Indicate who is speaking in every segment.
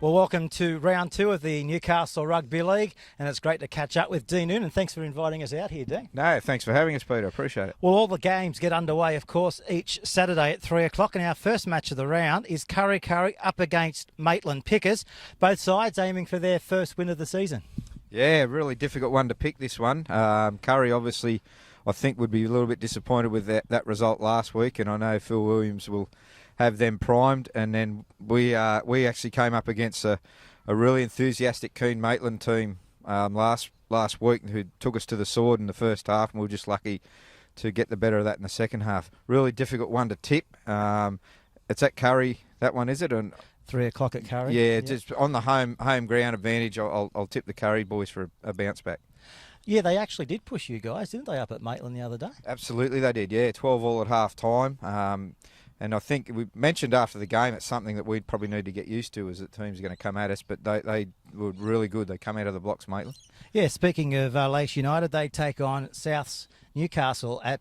Speaker 1: Well, welcome to round 2 of the Newcastle Rugby League, and it's great to catch up with Dean Noonan. Thanks for inviting us out here, Dean.
Speaker 2: No, thanks for having us, Peter. Appreciate it.
Speaker 1: Well, all the games get underway, of course, each Saturday at 3 o'clock, and our first match of the round is Kurri up against Maitland Pickers, both sides aiming for their first win of the season.
Speaker 2: Yeah, really difficult one to pick, this one. Kurri, obviously, I think would be a little bit disappointed with that result last week, and I know Phil Williams will have them primed. And then we actually came up against a really enthusiastic, keen Maitland team last week, who took us to the sword in the first half, and we were just lucky to get the better of that in the second half. Really difficult one to tip. It's at Kurri, that one, is it? And
Speaker 1: 3 o'clock at Kurri.
Speaker 2: Yeah, just on the home ground advantage, I'll tip the Kurri boys for a bounce back.
Speaker 1: Yeah, they actually did push you guys, didn't they, up at Maitland the other day?
Speaker 2: Absolutely, they did. Yeah, 12 all at half time. And I think we mentioned after the game, it's something that we'd probably need to get used to, is that teams are going to come at us, but they were really good. They come out of the blocks, Maitland.
Speaker 1: Yeah, speaking of Lace United, they take on South's Newcastle at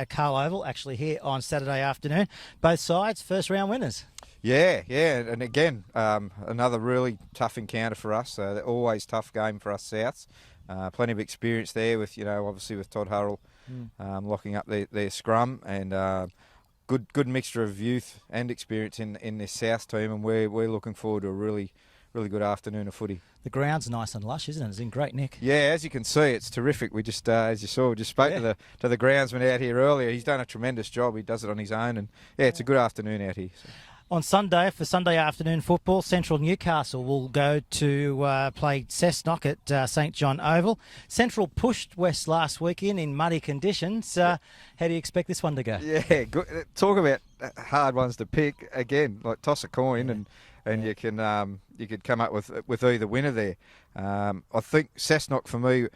Speaker 1: Carl Oval, actually here on Saturday afternoon. Both sides, first round winners. Yeah,
Speaker 2: and again, another really tough encounter for us. They're always tough game for us Souths. Plenty of experience there with, obviously with Todd Hurrell locking up their scrum, and good mixture of youth and experience in this South team, and we're looking forward to a really good afternoon of footy.
Speaker 1: The ground's nice and lush, isn't it? It's in great nick.
Speaker 2: Yeah, as you can see, it's terrific. We just, as you saw, we just spoke to the groundsman out here earlier. He's done a tremendous job. He does it on his own, and it's a good afternoon out here. So.
Speaker 1: On Sunday, for Sunday afternoon football, Central Newcastle will go to play Cessnock at St John Oval. Central pushed West last weekend in muddy conditions. How do you expect this one to go?
Speaker 2: Yeah, good. Talk about hard ones to pick. Again, like toss a coin, and you could come up with either winner there. I think Cessnock, for me,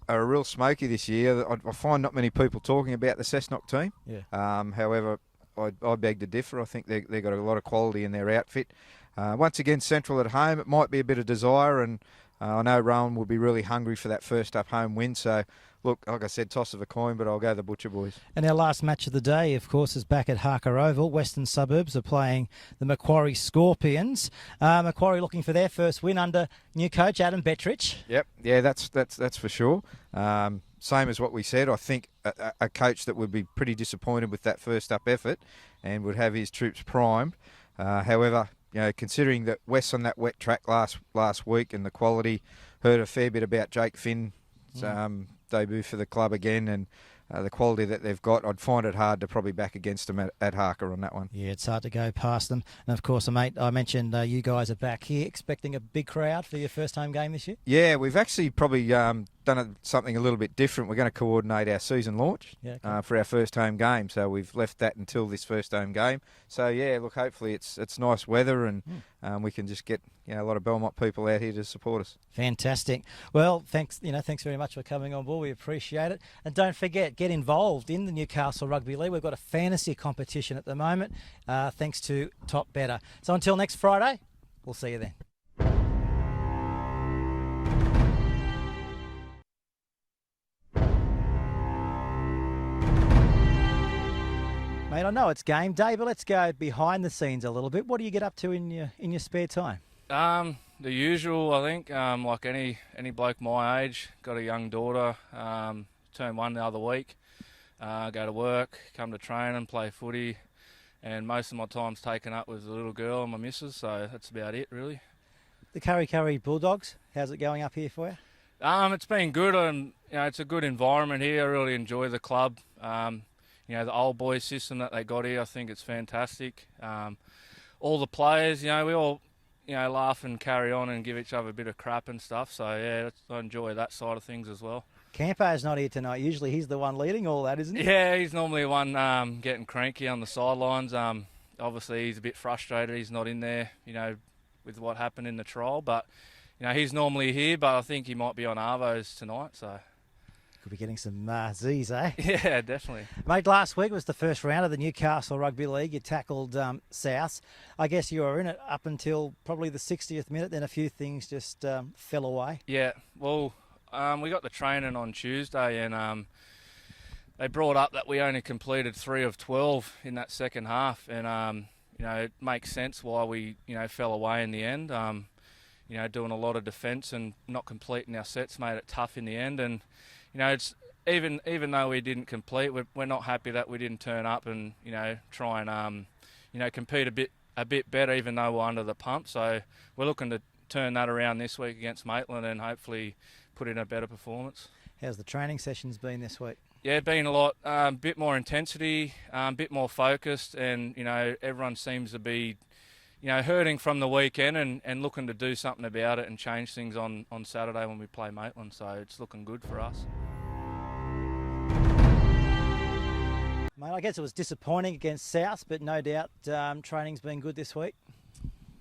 Speaker 2: are a real smoky this year. I find not many people talking about the Cessnock team.
Speaker 1: Yeah.
Speaker 2: However, I beg to differ. I think they've got a lot of quality in their outfit. Once again, Central at home, it might be a bit of desire, and I know Rowan will be really hungry for that first up home win. So, look, like I said, toss of a coin, but I'll go the Butcher boys.
Speaker 1: And our last match of the day, of course, is back at Harker Oval. Western Suburbs are playing the Macquarie Scorpions. Macquarie looking for their first win under new coach Adam Bettrich.
Speaker 2: Yep, yeah, that's for sure. Same as what we said. I think a coach that would be pretty disappointed with that first up effort and would have his troops primed. However, considering that West on that wet track last week and the quality, heard a fair bit about Jake Finn's debut for the club again, and the quality that they've got, I'd find it hard to probably back against them at Harker on that one.
Speaker 1: Yeah, it's hard to go past them. And of course, mate, I mentioned you guys are back here, expecting a big crowd for your first home game this year?
Speaker 2: Yeah, we've actually probably done something a little bit different. We're going to coordinate our season launch for our first home game, so we've left that until this first home game. So yeah, look, hopefully it's nice weather, and we can just get a lot of Belmont people out here to support us. Fantastic.
Speaker 1: Well, thanks very much for coming on board. We appreciate it, and don't forget, get involved in the Newcastle Rugby League. We've got a fantasy competition at the moment, thanks to Top Better. So until next Friday, we'll see you then. Mate, I know it's game day, but let's go behind the scenes a little bit. What do you get up to in your spare time?
Speaker 3: The usual, I think. Like any bloke my age, got a young daughter. Turned 1 the other week. Go to work, come to train and play footy, and most of my time's taken up with the little girl and my missus. So that's about it, really. The
Speaker 1: Kurri Bulldogs, how's it going up here for you?
Speaker 3: It's been good, and it's a good environment here. I really enjoy the club. The old boys system that they got here, I think it's fantastic. All the players, we all, laugh and carry on and give each other a bit of crap and stuff. So, yeah, I enjoy that side of things as well.
Speaker 1: Campo's not here tonight. Usually he's the one leading all that, isn't he?
Speaker 3: Yeah, he's normally the one getting cranky on the sidelines. Obviously, he's a bit frustrated. He's not in there, with what happened in the trial. But, he's normally here, but I think he might be on Arvos tonight, so...
Speaker 1: Could be getting some Z's, eh?
Speaker 3: Yeah, definitely.
Speaker 1: Mate, last week was the first round of the Newcastle Rugby League. You tackled South. I guess you were in it up until probably the 60th minute, then a few things just fell away.
Speaker 3: Yeah, well, we got the training on Tuesday, and they brought up that we only completed 3 of 12 in that second half, and it makes sense why we fell away in the end. doing a lot of defence and not completing our sets made it tough in the end. And it's even though we didn't complete, we're not happy that we didn't turn up and try and compete a bit better, even though we're under the pump. So we're looking to turn that around this week against Maitland and hopefully put in a better performance.
Speaker 1: How's the training sessions been this week?
Speaker 3: Yeah, been a lot, bit more intensity, bit more focused, and everyone seems to be hurting from the weekend and looking to do something about it and change things on Saturday when we play Maitland. So it's looking good for us.
Speaker 1: Mate, I guess it was disappointing against South, but no doubt training's been good this week.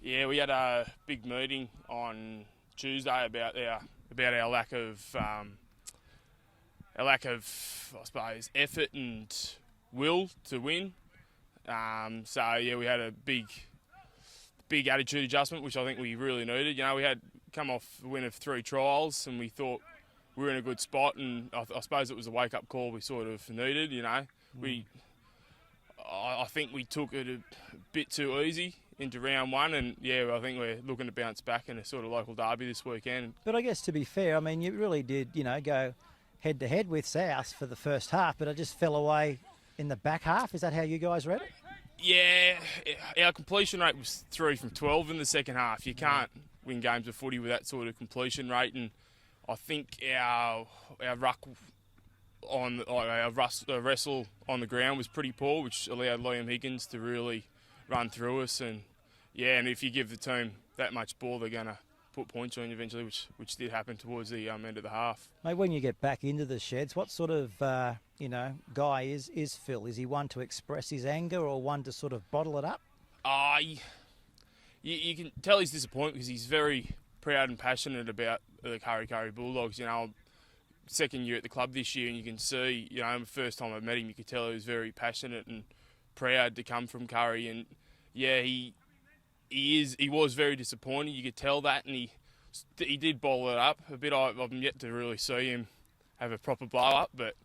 Speaker 4: Yeah, we had a big meeting on Tuesday about our lack of I suppose effort and will to win. So yeah, we had a big attitude adjustment, which I think we really needed. We had come off a win of 3 trials, and we thought we were in a good spot. And I suppose it was a wake-up call we sort of needed. I think we took it a bit too easy into round 1, and yeah, I think we're looking to bounce back in a sort of local derby this weekend.
Speaker 1: But I guess to be fair, I mean, you really did, go head-to-head with South for the first half, but it just fell away in the back half. Is that how you guys read it?
Speaker 4: Yeah, our completion rate was 3 from 12 in the second half. You can't win games of footy with that sort of completion rate, and I think our ruck on our wrestle on the ground was pretty poor, which allowed Liam Higgins to really run through us. And yeah, and if you give the team that much ball, they're going to put points on you eventually, which did happen towards the end of the half.
Speaker 1: Mate, when you get back into the sheds, what sort of guy is Phil? Is he one to express his anger or one to sort of bottle it up?
Speaker 4: You can tell he's disappointed because he's very proud and passionate about the Kurri Bulldogs. Second year at the club this year, and you can see, the first time I met him, you could tell he was very passionate and proud to come from Kurri. And yeah, he was very disappointed. You could tell that, and he did bowl it up a bit. I've yet to really see him have a proper blow up, but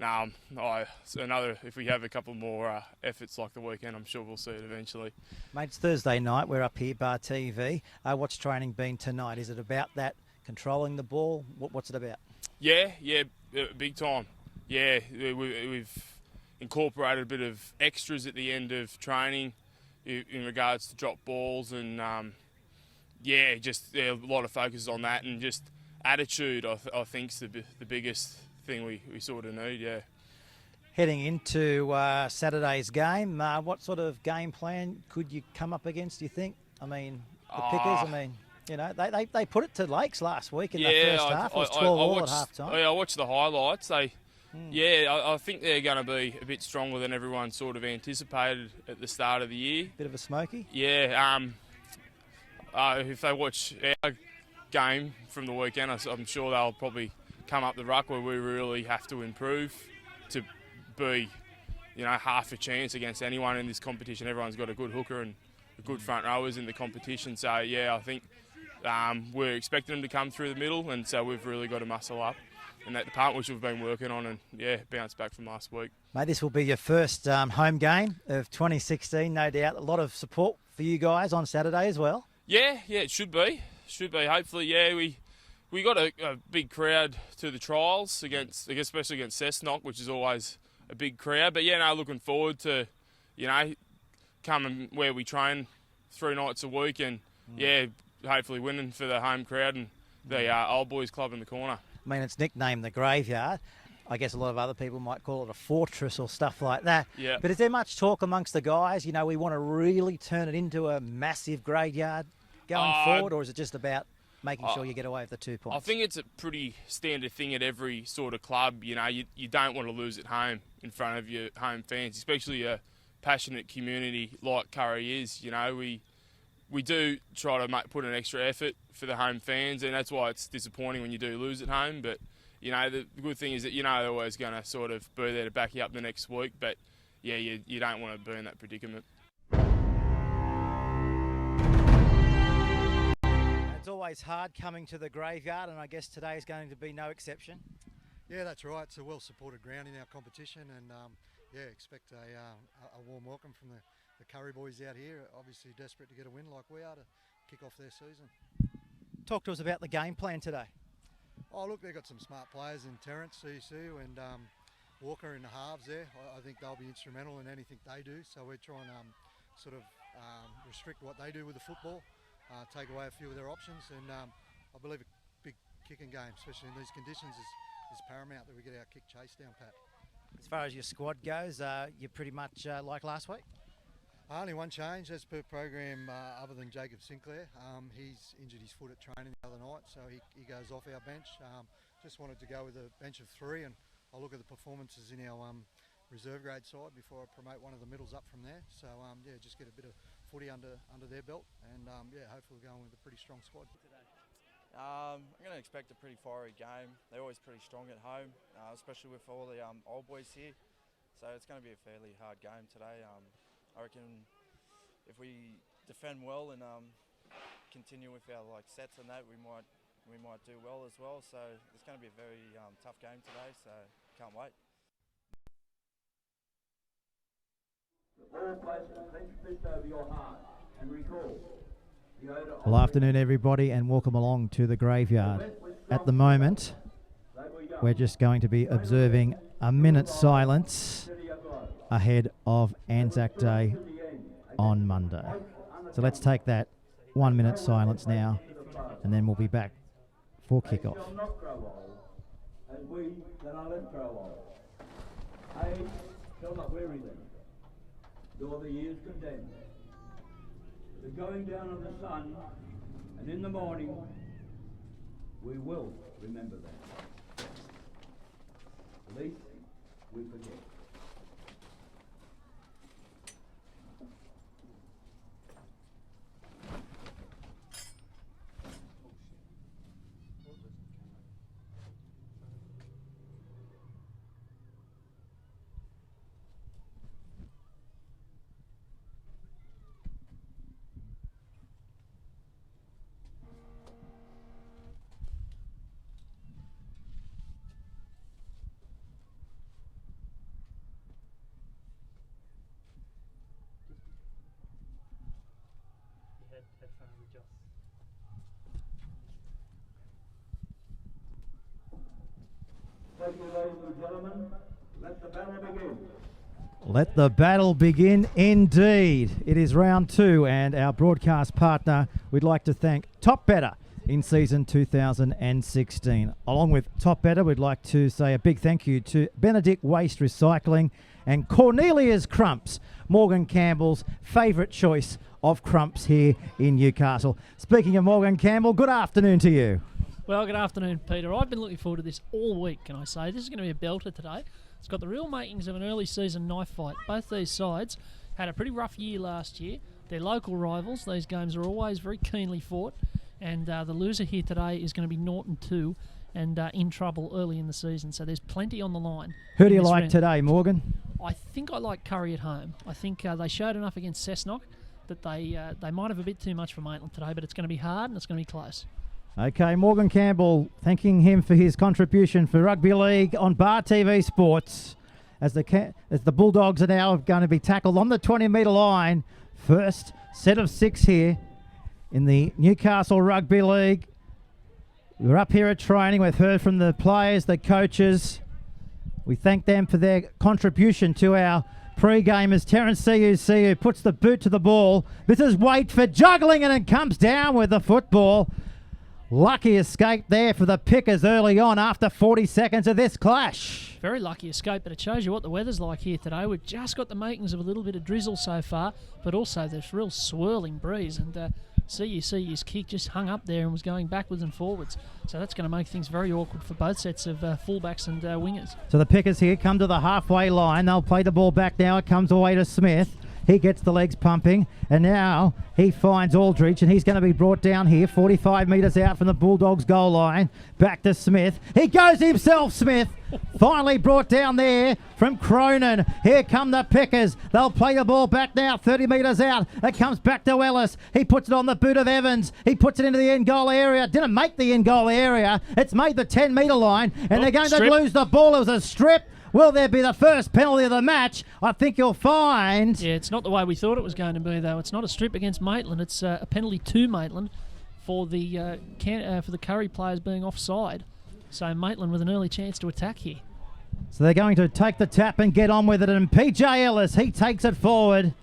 Speaker 4: if we have a couple more efforts like the weekend, I'm sure we'll see it eventually.
Speaker 1: Mate, it's Thursday night. We're up here, Bar TV. What's training been tonight? Is it about that, controlling the ball? What's it about?
Speaker 4: Yeah, big time. Yeah, we've incorporated a bit of extras at the end of training in regards to drop balls, and just a lot of focus on that, and just attitude. I think is the biggest thing we sort of need. Yeah.
Speaker 1: Heading into Saturday's game, what sort of game plan could you come up against, do you think? I mean, the Pickers, they put it to Lakes last week in the first half. It was 12-all at half time.
Speaker 4: I watched the highlights. I think they're going to be a bit stronger than everyone sort of anticipated at the start of the year.
Speaker 1: Bit of a smoky?
Speaker 4: Yeah. If they watch our game from the weekend, I'm sure they'll probably come up the ruck where we really have to improve to be, half a chance against anyone in this competition. Everyone's got a good hooker and good front rowers in the competition. So, yeah, I think we're expecting them to come through the middle, and so we've really got to muscle up in that department, which we've been working on, and, bounce back from last week.
Speaker 1: Mate, this will be your first home game of 2016, no doubt. A lot of support for you guys on Saturday as well.
Speaker 4: Yeah, it should be. Hopefully, yeah, we got a big crowd to the trials, especially against Cessnock, which is always a big crowd. But, looking forward to, coming where we train 3 nights a week and, hopefully winning for the home crowd and the old boys club in the corner.
Speaker 1: I mean, it's nicknamed the Graveyard. I guess a lot of other people might call it a fortress or stuff like that.
Speaker 4: Yeah.
Speaker 1: But is there much talk amongst the guys? We want to really turn it into a massive graveyard going forward, or is it just about making sure you get away with the 2 points?
Speaker 4: I think it's a pretty standard thing at every sort of club. You don't want to lose at home in front of your home fans, especially a passionate community like Kurri is. We do try to put an extra effort for the home fans, and that's why it's disappointing when you do lose at home. But, the good thing is that they're always going to sort of be there to back you up the next week. But, yeah, you don't want to be in that predicament.
Speaker 1: It's always hard coming to the Graveyard, and I guess today is going to be no exception.
Speaker 5: Yeah, that's right. It's a well-supported ground in our competition, and expect a warm welcome from the Kurri boys out here. Obviously desperate to get a win like we are to kick off their season.
Speaker 1: Talk to us about the game plan today.
Speaker 5: Oh, look, they've got some smart players in Terrence, CSU, and Walker in the halves there. I think they'll be instrumental in anything they do. So we're trying to sort of restrict what they do with the football, take away a few of their options, and I believe a big kicking game, especially in these conditions, is paramount that we get our kick chase down pat.
Speaker 1: As far as your squad goes, you're pretty much like last week?
Speaker 5: Only one change as per program other than Jacob Sinclair. He's injured his foot at training the other night, so he goes off our bench. Just wanted to go with a bench of 3, and I'll look at the performances in our reserve grade side before I promote one of the middles up from there. So yeah, just get a bit of footy under their belt, and yeah, hopefully we're going with a pretty strong squad today.
Speaker 6: I'm going to expect a pretty fiery game. They're always pretty strong at home, especially with all the old boys here. So it's going to be a fairly hard game today. I reckon if we defend well and continue with our sets and that, we might do well as well. So it's going to be a very tough game today. So can't wait.
Speaker 7: All place a clenched fist over your heart and recall.
Speaker 1: Well, afternoon everybody, and welcome along to the graveyard. At the moment, we're just going to be observing a minute's silence ahead of Anzac Day on Monday. So let's take that 1 minute silence now, and then we'll be back for kickoff.
Speaker 7: Shall not grow old, as we that are left grow old. Age shall not weary them, nor the years condemn. The going down of the sun, and in the morning, we will remember that. Least we forget. Thank you, ladies and gentlemen. Let the battle begin.
Speaker 1: Let the battle begin indeed. It is round 2, and our broadcast partner, we'd like to thank Top Better in season 2016. Along with Top Better, we'd like to say a big thank you to Benedict Waste Recycling and Cornelia's Crumps, Morgan Campbell's favourite choice of crumps here in Newcastle. Speaking of Morgan Campbell, good afternoon to you.
Speaker 8: Well, good afternoon, Peter. I've been looking forward to this all week, can I say. This is going to be a belter today. It's got the real makings of an early season knife fight. Both these sides had a pretty rough year last year. They're local rivals. These games are always very keenly fought. And the loser here today is going to be Norton 2 and in trouble early in the season. So there's plenty on the line.
Speaker 1: Who do you like today, Morgan?
Speaker 8: I think I like Kurri at home. I think they showed enough against Cessnock that they might have a bit too much for Maitland today, but it's going to be hard and it's going to be close.
Speaker 1: Okay, Morgan Campbell, thanking him for his contribution for Rugby League on Bar TV Sports. As the Bulldogs are now going to be tackled on the 20-metre line. First set of 6 here in the Newcastle Rugby League. We're up here at training. We've heard from the players, the coaches. We thank them for their contribution to our pre-game as Terrence CUCU puts the boot to the ball. This is Waitford juggling and it comes down with the football. Lucky escape there for the Pickers early on after 40 seconds of this clash.
Speaker 8: Very lucky escape, but it shows you what the weather's like here today. We've just got the makings of a little bit of drizzle so far, but also this real swirling breeze. And CUCU's kick just hung up there and was going backwards and forwards. So that's going to make things very awkward for both sets of fullbacks and wingers.
Speaker 1: So the Pickers here come to the halfway line. They'll play the ball back now. It comes away to Smith. He gets the legs pumping, and now he finds Aldridge, and he's going to be brought down here 45 metres out from the Bulldogs goal line. Back to Smith. He goes himself, Smith. Finally brought down there from Cronin. Here come the Pickers. They'll play the ball back now 30 metres out. It comes back to Ellis. He puts it on the boot of Evans. He puts it into the end goal area. Didn't make the end goal area. It's made the 10-metre line, and they're going to lose the ball. It was a strip. Will there be the first penalty of the match? I think you'll find.
Speaker 8: Yeah, it's not the way we thought it was going to be, though. It's not a strip against Maitland. It's a penalty to Maitland for the Kurri players being offside. So Maitland with an early chance to attack here.
Speaker 1: So they're going to take the tap and get on with it. And PJ Ellis, he takes it forward.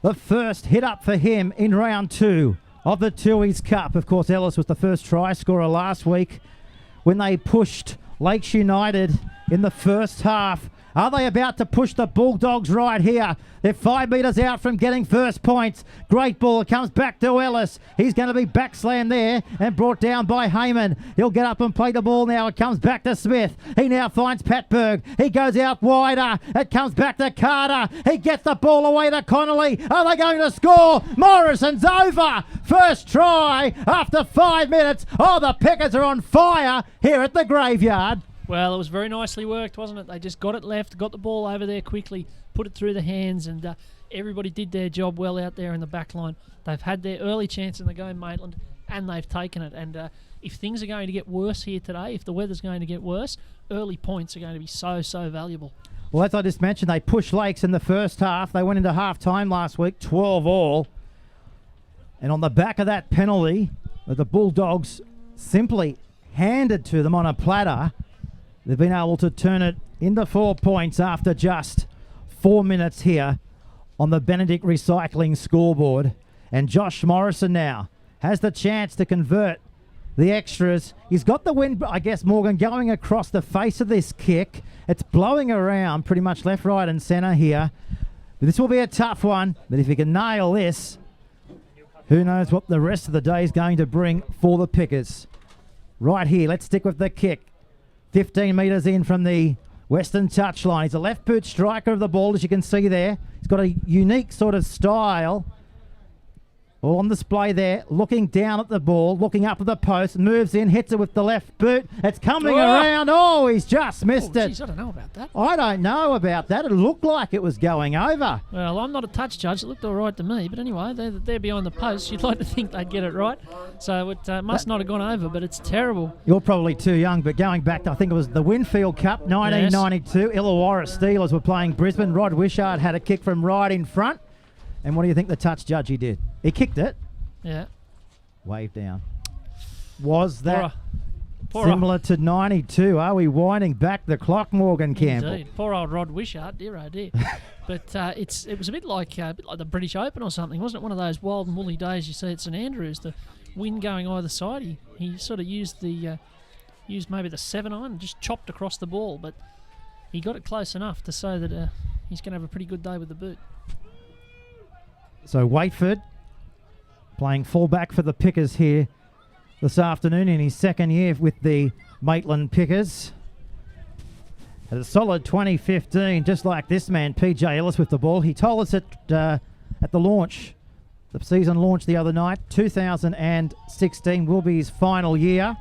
Speaker 1: The first hit up for him in round 2 of the Tooheys Cup. Of course, Ellis was the first try scorer last week when they pushed Lakes United in the first half. Are they about to push the Bulldogs right here? They're 5 metres out from getting first points. Great ball. It comes back to Ellis. He's going to be backslammed there and brought down by Heyman. He'll get up and play the ball now. It comes back to Smith. He now finds Patberg. He goes out wider. It comes back to Carter. He gets the ball away to Connolly. Are they going to score? Morrison's over. First try after 5 minutes. Oh, the Pickers are on fire here at the Graveyard.
Speaker 8: Well, it was very nicely worked, wasn't it? They just got it left, got the ball over there quickly, put it through the hands, and everybody did their job well out there in the back line. They've had their early chance in the game, Maitland, and they've taken it. And if things are going to get worse here today, if the weather's going to get worse, early points are going to be so, so valuable.
Speaker 1: Well, as I just mentioned, they pushed Lakes in the first half. They went into half-time last week, 12 all. And on the back of that penalty, the Bulldogs simply handed to them on a platter, they've been able to turn it into 4 points after just 4 minutes here on the Benedict Recycling scoreboard. And Josh Morrison now has the chance to convert the extras. He's got the wind, I guess, Morgan, going across the face of this kick. It's blowing around pretty much left, right and centre here. But this will be a tough one. But if he can nail this, who knows what the rest of the day is going to bring for the Pickers. Right here, let's stick with the kick. 15 metres in from the Western touchline. He's a left boot striker of the ball, as you can see there. He's got a unique sort of style. All on display there, looking down at the ball, looking up at the post, moves in, hits it with the left boot. It's coming around. Oh, he's just missed it.
Speaker 8: Geez, I don't know about that.
Speaker 1: I don't know about that. It looked like it was going over.
Speaker 8: Well, I'm not a touch judge. It looked all right to me. But anyway, they're behind the post. You'd like to think they'd get it right. So it must not have gone over, but it's terrible.
Speaker 1: You're probably too young, but going back to, I think it was the Winfield Cup, 1992, yes. Illawarra Steelers were playing Brisbane. Rod Wishart had a kick from right in front. And what do you think the touch judge he did? He kicked it.
Speaker 8: Yeah.
Speaker 1: Wave down. Was that similar to 92? Are we winding back the clock, Morgan Campbell?
Speaker 8: Indeed. Poor old Rod Wishart, dear oh dear. But it was a bit like the British Open or something, wasn't it? One of those wild and woolly days you see at St Andrews, the wind going either side. He sort of used maybe the 7-iron and just chopped across the ball, but he got it close enough to say that he's going to have a pretty good day with the boot.
Speaker 1: So Waitford playing fullback for the Pickers here this afternoon in his second year with the Maitland Pickers. At a solid 2015, just like this man, PJ Ellis with the ball. He told us at the launch, the season launch the other night, 2016 will be his final year.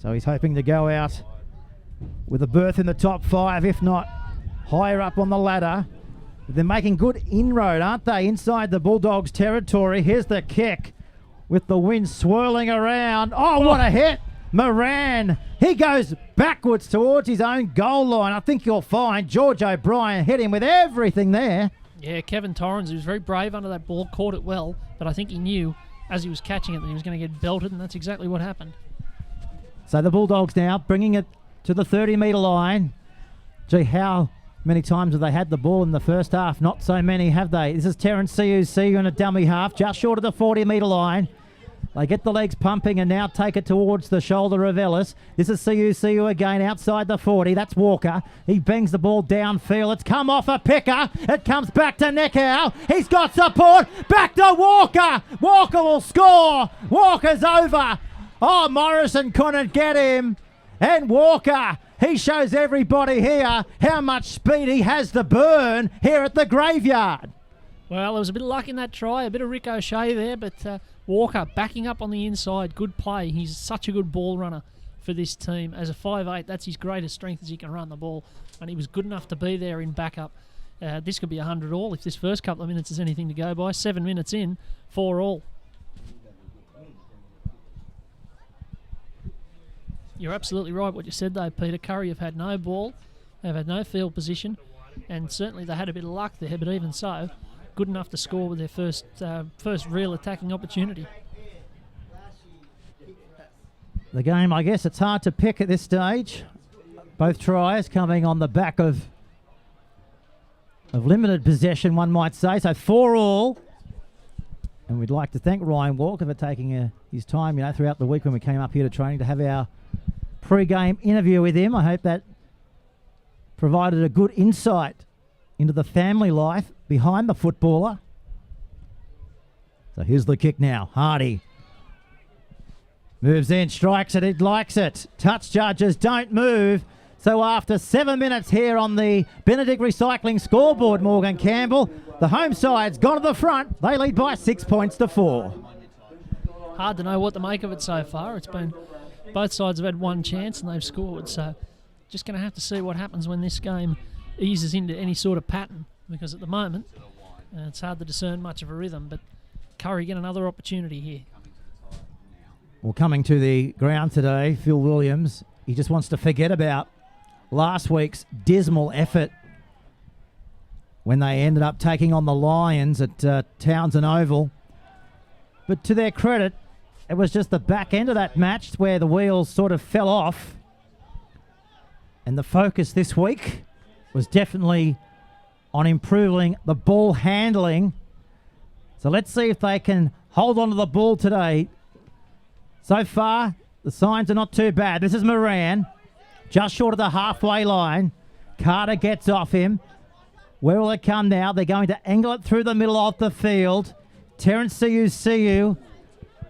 Speaker 1: So he's hoping to go out with a berth in the top 5, if not higher up on the ladder. They're making good inroad, aren't they, inside the Bulldogs' territory. Here's the kick with the wind swirling around. Oh, what a hit. Moran, he goes backwards towards his own goal line. I think you'll find George O'Brien hit him with everything there.
Speaker 8: Yeah, Kevin Torrens, he was very brave under that ball, caught it well, but I think he knew as he was catching it that he was going to get belted, and that's exactly what happened.
Speaker 1: So the Bulldogs now bringing it to the 30-metre line. Gee, how many times have they had the ball in the first half? Not so many, have they? This is Terrence CUC in a dummy half, just short of the 40-metre line. They get the legs pumping and now take it towards the shoulder of Ellis. This is CUCU again outside the 40. That's Walker. He bangs the ball downfield. It's come off a picker. It comes back to Neckow. He's got support. Back to Walker. Walker will score. Walker's over. Oh, Morrison couldn't get him. And Walker, he shows everybody here how much speed he has to burn here at the Graveyard.
Speaker 8: Well, there was a bit of luck in that try, a bit of ricochet there, but Walker backing up on the inside. Good play. He's such a good ball runner for this team. As a 5'8", that's his greatest strength, as he can run the ball, and he was good enough to be there in backup. This could be 100 all if this first couple of minutes is anything to go by. 7 minutes in, 4 all. You're absolutely right what you said though, Peter. Kurri have had no ball, they've had no field position, and certainly they had a bit of luck there, but even so, good enough to score with their first real attacking opportunity.
Speaker 1: The game, I guess it's hard to pick at this stage. Both tries coming on the back of limited possession, one might say. So 4-all. And we'd like to thank Ryan Walker for taking his time, throughout the week when we came up here to training to have our pre-game interview with him. I hope that provided a good insight into the family life behind the footballer. So here's the kick now. Hardy moves in, strikes it, it likes it. Touch judges don't move. So after 7 minutes here on the Benedict Recycling scoreboard, Morgan Campbell, the home side's gone to the front. They lead by 6 points to 4.
Speaker 8: Hard to know what to make of it so far. It's been both sides have had one chance and they've scored. So just going to have to see what happens when this game eases into any sort of pattern, because at the moment it's hard to discern much of a rhythm. But Kurri get another opportunity here.
Speaker 1: Well, coming to the ground today, Phil Williams, he just wants to forget about last week's dismal effort when they ended up taking on the Lions at Townsend Oval. But to their credit, it was just the back end of that match where the wheels sort of fell off. And the focus this week was definitely on improving the ball handling. So let's see if they can hold on to the ball today. So far, the signs are not too bad. This is Moran, just short of the halfway line. Carter gets off him. Where will it come now? They're going to angle it through the middle of the field. Terence Siu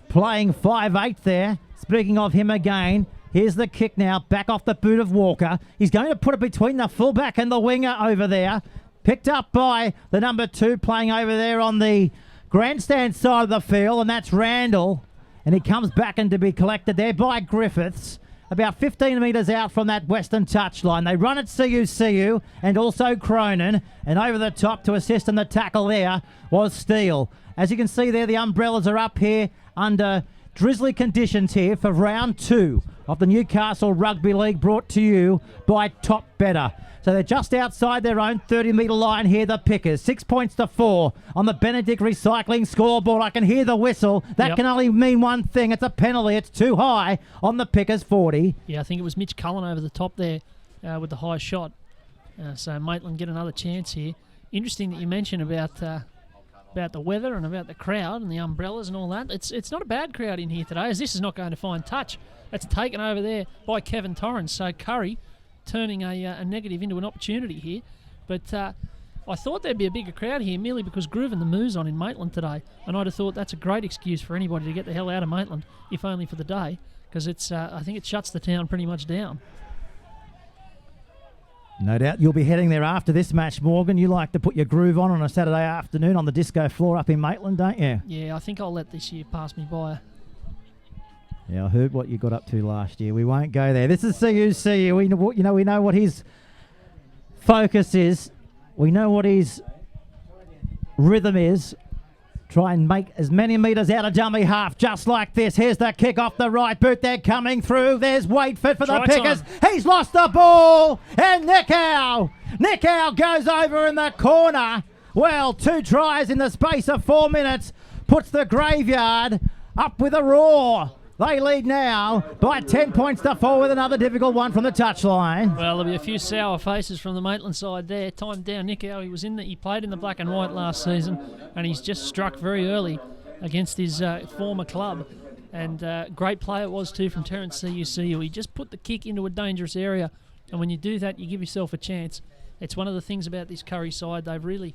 Speaker 1: playing 5'8" there. Speaking of him again, here's the kick now, back off the boot of Walker. He's going to put it between the fullback and the winger over there. Picked up by the number 2 playing over there on the grandstand side of the field, and that's Randall. And he comes back and to be collected there by Griffiths, about 15 metres out from that western touchline. They run at Siu and also Cronin, and over the top to assist in the tackle there was Steele. As you can see there, the umbrellas are up here under drizzly conditions here for round 2 of the Newcastle Rugby League, brought to you by Top Better. So they're just outside their own 30-metre line here, the Pickers. 6 points to 4 on the Benedict Recycling scoreboard. I can hear the whistle. That can only mean one thing. It's a penalty. It's too high on the Pickers 40.
Speaker 8: Yeah, I think it was Mitch Cullen over the top there with the high shot. So Maitland get another chance here. Interesting that you mentioned about the weather and about the crowd and the umbrellas and all that. It's not a bad crowd in here today, as this is not going to find touch. That's taken over there by Kevin Torrance. So Kurri turning a negative into an opportunity here. But I thought there'd be a bigger crowd here merely because Groovin the Moo's on in Maitland today, and I'd have thought that's a great excuse for anybody to get the hell out of Maitland, if only for the day, because I think it shuts the town pretty much down.
Speaker 1: No doubt you'll be heading there after this match, Morgan. You like to put your groove on a Saturday afternoon on the disco floor up in Maitland, don't you?
Speaker 8: Yeah, I think I'll let this year pass me by.
Speaker 1: Yeah, I heard what you got up to last year. We won't go there. This is Siu. We know what his focus is. We know what his rhythm is. Try and make as many metres out of dummy half, just like this. Here's the kick off the right boot. They're coming through. There's Waitford for the Pickers. He's lost the ball. And Nickau goes over in the corner. Well, 2 tries in the space of 4 minutes. Puts the Graveyard up with a roar. They lead now by 10 points to 4 with another difficult one from the touchline.
Speaker 8: Well, there'll be a few sour faces from the Maitland side there. Timed down Nickau. He played in the black and white last season, and he's just struck very early against his former club. And great play it was too from Terence Siu. He just put the kick into a dangerous area, and when you do that, you give yourself a chance. It's one of the things about this Kurri side. They've really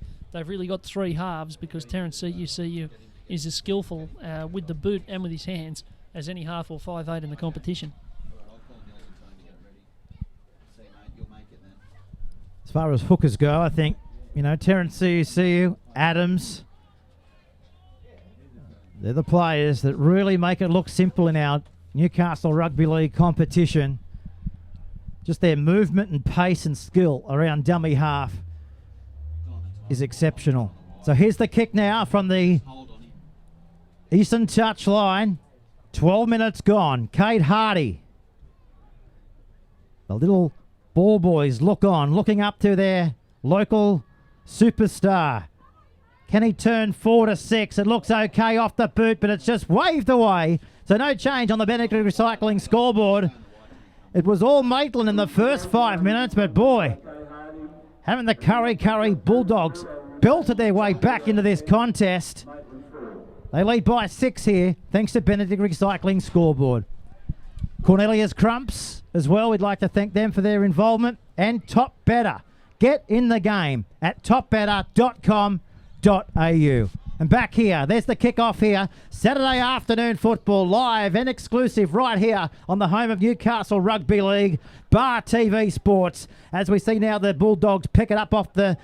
Speaker 8: got 3 halves, because Terence Siu is as skillful with the boot and with his hands as any half or 5'8" in the competition.
Speaker 1: As far as hookers go, I think, Terence Siu, Adams, they're the players that really make it look simple in our Newcastle Rugby League competition. Just their movement and pace and skill around dummy half is exceptional. So here's the kick now from the eastern touch line. 12 minutes gone. Kate Hardy. The little ball boys looking up to their local superstar. Can he turn 4 to 6? It looks okay off the boot, but it's just waved away. So no change on the Benedict Recycling scoreboard. It was all Maitland in the first 5 minutes, but boy, having the Kurri Bulldogs belted their way back into this contest. They lead by 6 here, thanks to Benedict Recycling scoreboard. Cornelius Crumps as well, we'd like to thank them for their involvement. And Top Better. Get in the game at topbetter.com.au. And back here, there's the kick-off here. Saturday afternoon football, live and exclusive right here on the home of Newcastle Rugby League, Bar TV Sports. As we see now the Bulldogs pick it up off the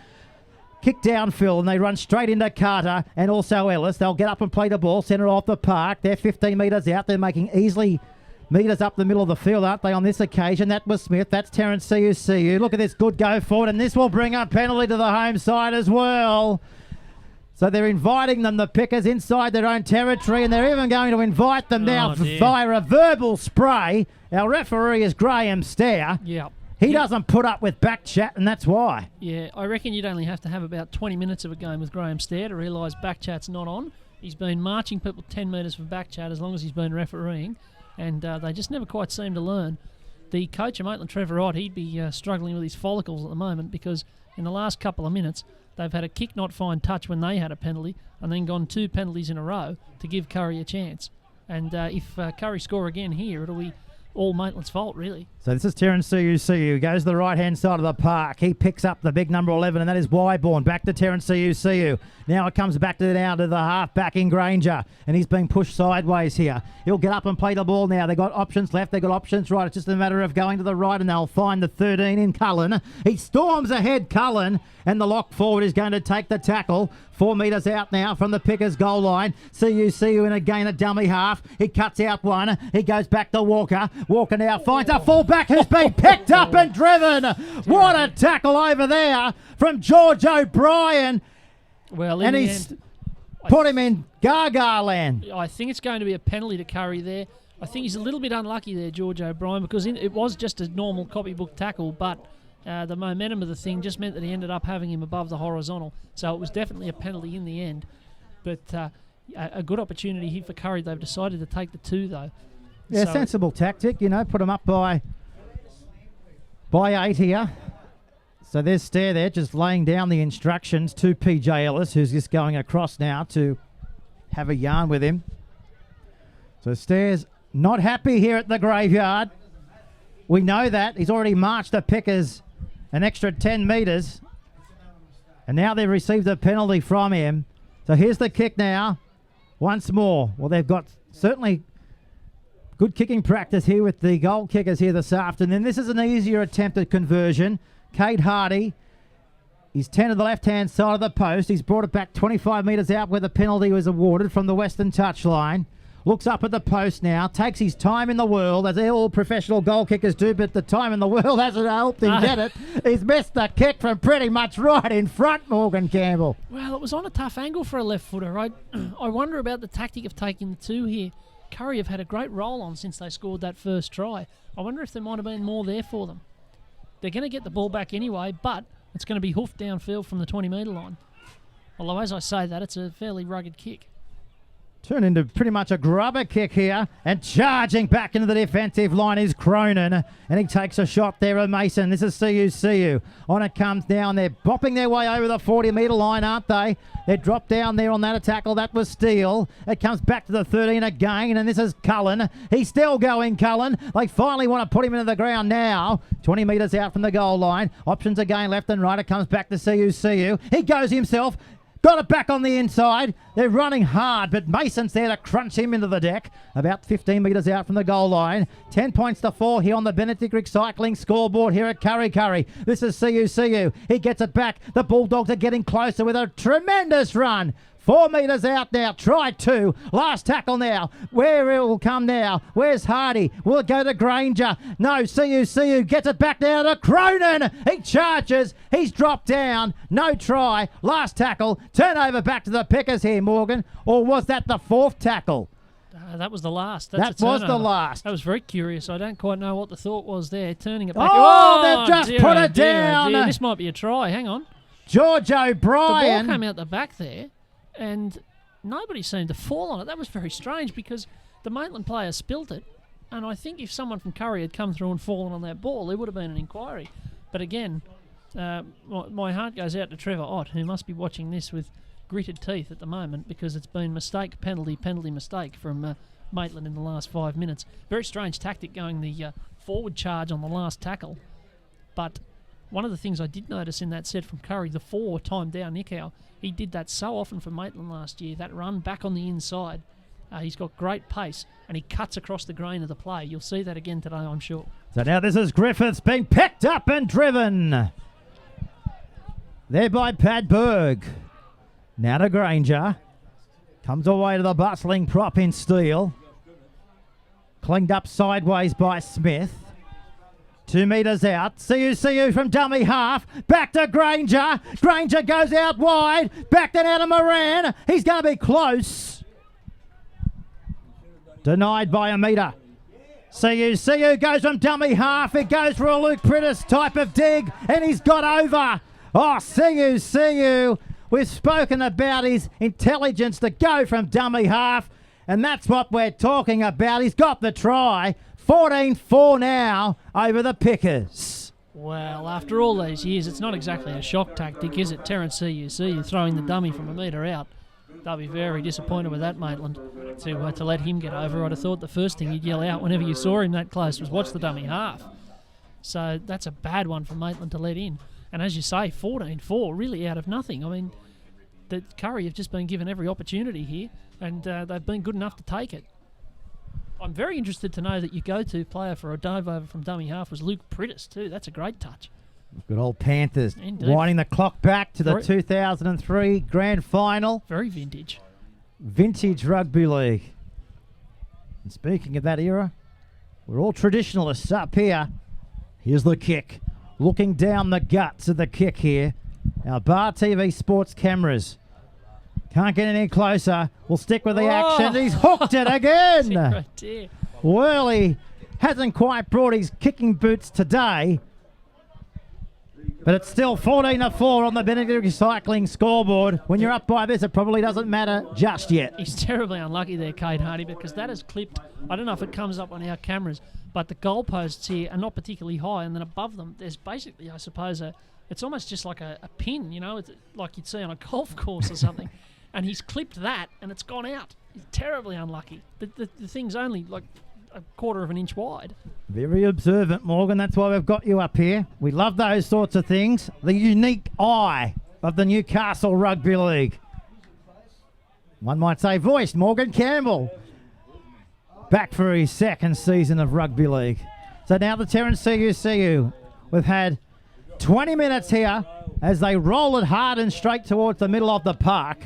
Speaker 1: kick downfield, and they run straight into Carter and also Ellis. They'll get up and play the ball, centre off the park. They're 15 metres out. They're making easily metres up the middle of the field, aren't they, on this occasion? That was Smith. That's Terrence CUCU. Look at this good go forward, and this will bring a penalty to the home side as well. So they're inviting them, the Pickers, inside their own territory, and they're even going to invite them now via a verbal spray. Our referee is Graham Stair.
Speaker 8: Yeah.
Speaker 1: He doesn't put up with back chat, and that's why.
Speaker 8: Yeah, I reckon you'd only have to have about 20 minutes of a game with Graham Stair to realise back chat's not on. He's been marching people 10 metres for back chat as long as he's been refereeing, and they just never quite seem to learn. The coach of Maitland, Trevor Ott, he'd be struggling with his follicles at the moment, because in the last couple of minutes they've had a kick not find touch when they had a penalty, and then gone 2 penalties in a row to give Kurri a chance. And if Kurri score again here, it'll be all Maitland's fault, really.
Speaker 1: So this is Terrence CUCU. Goes to the right-hand side of the park. He picks up the big number 11, and that is Wyborn. Back to Terrence CUCU. Now it comes back to the half-back in Granger, and he's being pushed sideways here. He'll get up and play the ball now. They've got options left. They've got options right. It's just a matter of going to the right, and they'll find the 13 in Cullen. He storms ahead, Cullen, and the lock forward is going to take the tackle. 4 metres out now from the Pickers goal line. CUCU in again a dummy half. He cuts out one. He goes back to Walker. Walker now finds a fullback who's been picked up and driven. What a tackle over there from George O'Brien.
Speaker 8: Well,
Speaker 1: and he's put him in Gaga land.
Speaker 8: I think it's going to be a penalty to Kurri there. I think he's a little bit unlucky there, George O'Brien, because it was just a normal copybook tackle, but the momentum of the thing just meant that he ended up having him above the horizontal. So it was definitely a penalty in the end. But a good opportunity here for Kurri. They've decided to take the 2, though.
Speaker 1: Yeah, so sensible tactic, put them up by 8 here. So there's Stair there, just laying down the instructions to PJ Ellis, who's just going across now to have a yarn with him. So Stair's not happy here at the graveyard. We know that. He's already marched the Pickers an extra 10 metres. And now they've received a penalty from him. So here's the kick now. Once more. Well, they've got certainly good kicking practice here with the goal kickers here this afternoon. This is an easier attempt at conversion. Cade Hardy, he's 10 to the left-hand side of the post. He's brought it back 25 metres out where the penalty was awarded from the western touchline. Looks up at the post now, takes his time in the world, as all professional goal kickers do, but the time in the world hasn't helped him get it. He's missed the kick from pretty much right in front, Morgan Campbell.
Speaker 8: Well, it was on a tough angle for a left footer. I wonder about the tactic of taking the 2 here. Kurri have had a great roll on since they scored that first try. I wonder if there might have been more there for them. They're going to get the ball back anyway, but it's going to be hoofed downfield from the 20-metre line. Although, as I say that, it's a fairly rugged kick.
Speaker 1: Turned into pretty much a grubber kick here, and charging back into the defensive line is Cronin, and he takes a shot there of Mason. This is CUCU. On it comes down. They're bopping their way over the 40-metre line, aren't they? They dropped down there on that tackle. That was Steele. It comes back to the 13 again, and this is Cullen. He's still going, Cullen. They finally want to put him into the ground now. 20 metres out from the goal line. Options again left and right. It comes back to CUCU. He goes himself. Got it back on the inside. They're running hard, but Mason's there to crunch him into the deck. About 15 metres out from the goal line. 10 points to 4 here on the Benedict Recycling scoreboard here at Kurri. This is CUCU. He gets it back. The Bulldogs are getting closer with a tremendous run. 4 metres out now. Try 2. Last tackle now. Where it will come now? Where's Hardy? Will it go to Granger? No. CUCU gets it back now to Cronin. He charges. He's dropped down. No try. Last tackle. Turnover back to the Pickers here, Morgan. Or was that the 4th tackle?
Speaker 8: That was the last.
Speaker 1: That was the last.
Speaker 8: That was very curious. I don't quite know what the thought was there. Turning it back.
Speaker 1: Oh, they've just put it down.
Speaker 8: Dear. This might be a try. Hang on.
Speaker 1: George O'Brien.
Speaker 8: The ball came out the back there. and nobody seemed to fall on it. That was very strange because the Maitland player spilt it, and I think if someone from Kurri had come through and fallen on that ball, there would have been an inquiry. But again, my heart goes out to Trevor Ott, who must be watching this with gritted teeth at the moment because it's been mistake, penalty, mistake from Maitland in the last 5 minutes. Very strange tactic going the forward charge on the last tackle. But one of the things I did notice in that set from Kurri, the 4 timed down Nickau, he did that so often for Maitland last year, that run back on the inside. He's got great pace, and he cuts across the grain of the play. You'll see that again today, I'm sure.
Speaker 1: So now this is Griffiths being picked up and driven. There by Pat Berg. Now to Granger. Comes away to the bustling prop in steel. Clinged up sideways by Smith. 2 metres out. See from dummy half. Back to Granger. Granger goes out wide. Back to now to Moran. He's going to be close. Denied by a metre. See goes from dummy half. It goes for a Luke Prittis type of dig, and he's got over. Oh, see. We've spoken about his intelligence to go from dummy half, and that's what we're talking about. He's got the try. 14-4 now over the Pickers.
Speaker 8: Well, after all these years, it's not exactly a shock tactic, is it? Terrence you're throwing the dummy from a metre out. They'll be very disappointed with that, Maitland, to let him get over. I'd have thought the first thing you'd yell out whenever you saw him that close was watch the dummy half. So that's a bad one for Maitland to let in. And as you say, 14-4, really out of nothing. I mean, the Kurri have just been given every opportunity here, and they've been good enough to take it. I'm very interested to know that your go-to player for a dive over from dummy half was Luke Prittis too. That's a great touch.
Speaker 1: Good old Panthers.
Speaker 8: Indeed.
Speaker 1: Winding the clock back to the 2003 grand final.
Speaker 8: Very vintage.
Speaker 1: Vintage rugby league. And speaking of that era, we're all traditionalists up here. Here's the kick. Looking down the guts of the kick here. Our Bar TV sports cameras. Can't get any closer. We'll stick with the action. He's hooked it again. Worley hasn't quite brought his kicking boots today. But it's still 14-4 on the Benedict Recycling scoreboard. When you're up by this, it probably doesn't matter just yet.
Speaker 8: He's terribly unlucky there, Kate Hardy, because that has clipped. I don't know if it comes up on our cameras, but the goalposts here are not particularly high, and then above them, there's basically, I suppose, it's almost just like a pin, it's like you'd see on a golf course or something. And he's clipped that, and it's gone out. He's terribly unlucky. The thing's only like a quarter of an inch wide.
Speaker 1: Very observant, Morgan. That's why we've got you up here. We love those sorts of things. The unique eye of the Newcastle Rugby League. One might say voiced Morgan Campbell. Back for his second season of rugby league. So now the Terrence CU. We've had 20 minutes here as they roll it hard and straight towards the middle of the park.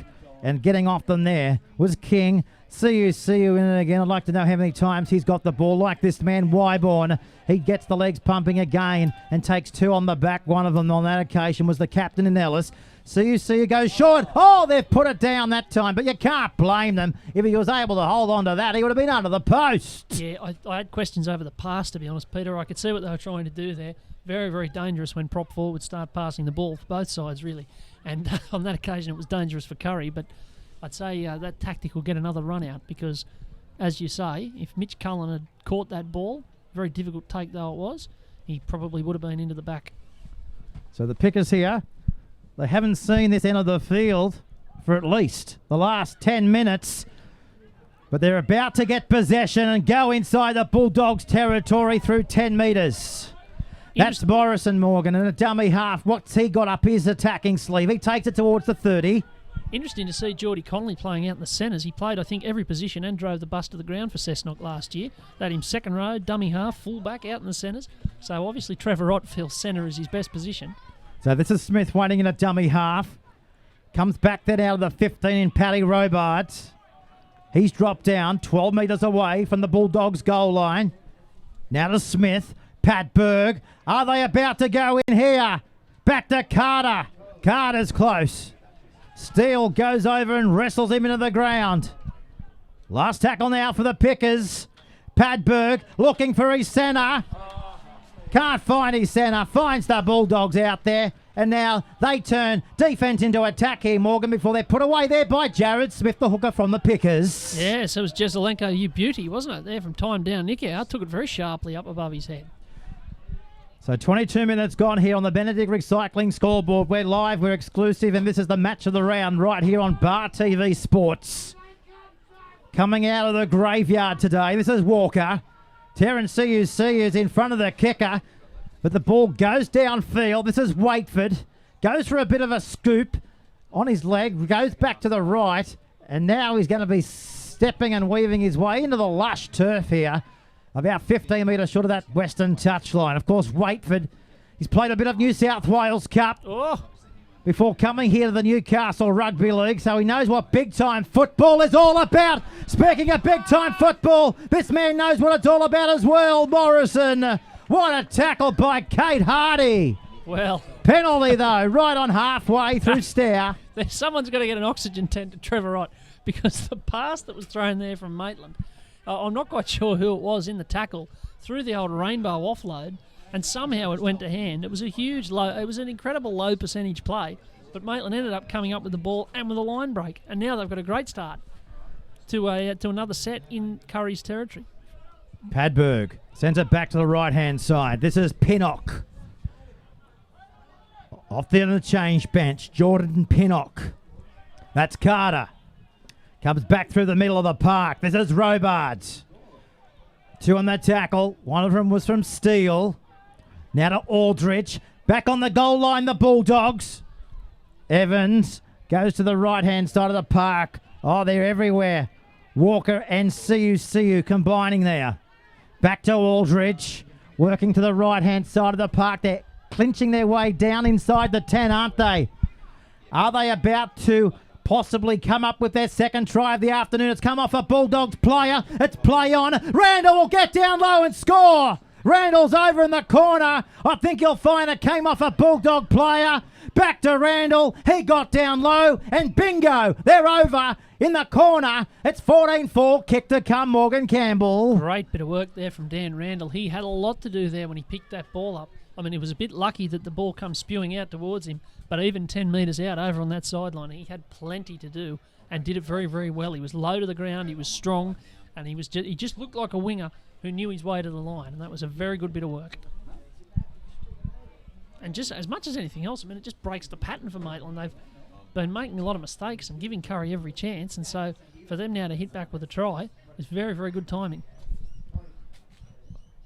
Speaker 1: And getting off them there was King. CU in it again. I'd like to know how many times he's got the ball. Like this man, Wyborn. He gets the legs pumping again and takes 2 on the back. One of them on that occasion was the captain in Ellis. CU goes short. Oh, they've put it down that time, but you can't blame them. If he was able to hold on to that, he would have been under the post.
Speaker 8: Yeah, I had questions over the pass, to be honest, Peter. I could see what they were trying to do there. Very, very dangerous when prop forwards start passing the ball for both sides, really. And on that occasion, it was dangerous for Kurri, but I'd say that tactic will get another run out because, as you say, if Mitch Cullen had caught that ball, very difficult take though it was, he probably would have been into the back.
Speaker 1: So the Pickers here, they haven't seen this end of the field for at least the last 10 minutes, but they're about to get possession and go inside the Bulldogs' territory through 10 metres. That's Morrison Morgan and a dummy half. What's he got up his attacking sleeve? He takes it towards the 30.
Speaker 8: Interesting to see Geordie Connolly playing out in the centres. He played, I think, every position and drove the bus to the ground for Cessnock last year. They had him second row, dummy half, full back out in the centres. So obviously Trevor Ott feels centre is his best position.
Speaker 1: So this is Smith waiting in a dummy half. Comes back then out of the 15 in Paddy Robards. He's dropped down 12 metres away from the Bulldogs' goal line. Now to Smith. Pat Berg. Are they about to go in here? Back to Carter. Carter's close. Steele goes over and wrestles him into the ground. Last tackle now for the Pickers. Pat Berg looking for his centre. Can't find his centre. Finds the Bulldogs out there. And now they turn defence into attack here, Morgan, before they're put away there by Jared Smith, the hooker from the Pickers.
Speaker 8: Yeah, so it was Jezelenko, you beauty, wasn't it? There from time down. Nikiau took it very sharply up above his head.
Speaker 1: So 22 minutes gone here on the Benedict Recycling scoreboard. We're live, we're exclusive, and this is the match of the round right here on Bar TV Sports. Coming out of the graveyard today, this is Walker. Terence CUC is in front of the kicker, but the ball goes downfield. This is Waitford. Goes for a bit of a scoop on his leg, goes back to the right, and now he's going to be stepping and weaving his way into the lush turf here, about 15 metres short of that western touchline. Of course, Waitford, he's played a bit of New South Wales Cup before coming here to the Newcastle Rugby League, so he knows what big-time football is all about. Speaking of big-time football, this man knows what it's all about as well, Morrison. What a tackle by Kate Hardy.
Speaker 8: Well,
Speaker 1: penalty, though, right on halfway through Stour.
Speaker 8: Someone's got to get an oxygen tent to Trevor Wright, because the pass that was thrown there from Maitland, I'm not quite sure who it was in the tackle, through the old rainbow offload, and somehow it went to hand. It was a huge low, it was an incredible low percentage play, but Maitland ended up coming up with the ball and with a line break, and now they've got a great start to another set in Kurri's territory.
Speaker 1: Padberg sends it back to the right-hand side. This is Pinnock. Off there on the change bench, Jordan Pinnock. That's Carter. Comes back through the middle of the park. This is Robards. 2 on the tackle. One of them was from Steele. Now to Aldrich. Back on the goal line, the Bulldogs. Evans goes to the right-hand side of the park. Oh, they're everywhere. Walker and CU combining there. Back to Aldrich. Working to the right-hand side of the park. They're clinching their way down inside the 10, aren't they? Are they about to possibly come up with their second try of the afternoon? It's come off a Bulldogs player. It's play on. Randall will get down low and score. Randall's over in the corner. I think you'll find it came off a Bulldog player. Back to Randall. He got down low, and bingo, they're over in the corner. It's 14-4. Kick to come, Morgan Campbell.
Speaker 8: Great bit of work there from Dan Randall. He had a lot to do there when he picked that ball up. I mean, he was a bit lucky that the ball comes spewing out towards him, but even 10 metres out over on that sideline, he had plenty to do and did it very, very well. He was low to the ground, he was strong, and he just looked like a winger who knew his way to the line, and that was a very good bit of work. And just as much as anything else, I mean, it just breaks the pattern for Maitland. They've been making a lot of mistakes and giving Kurri every chance, and so for them now to hit back with a try is very, very good timing.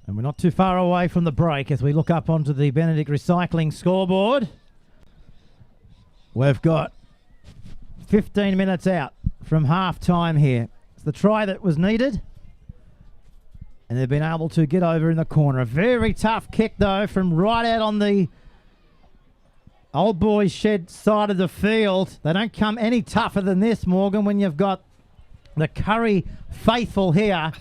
Speaker 1: And we're not too far away from the break as we look up onto the Benedict Recycling scoreboard. We've got 15 minutes out from half-time here. It's the try that was needed, and they've been able to get over in the corner. A very tough kick, though, from right out on the Old Boys Shed side of the field. They don't come any tougher than this, Morgan, when you've got the Kurri faithful here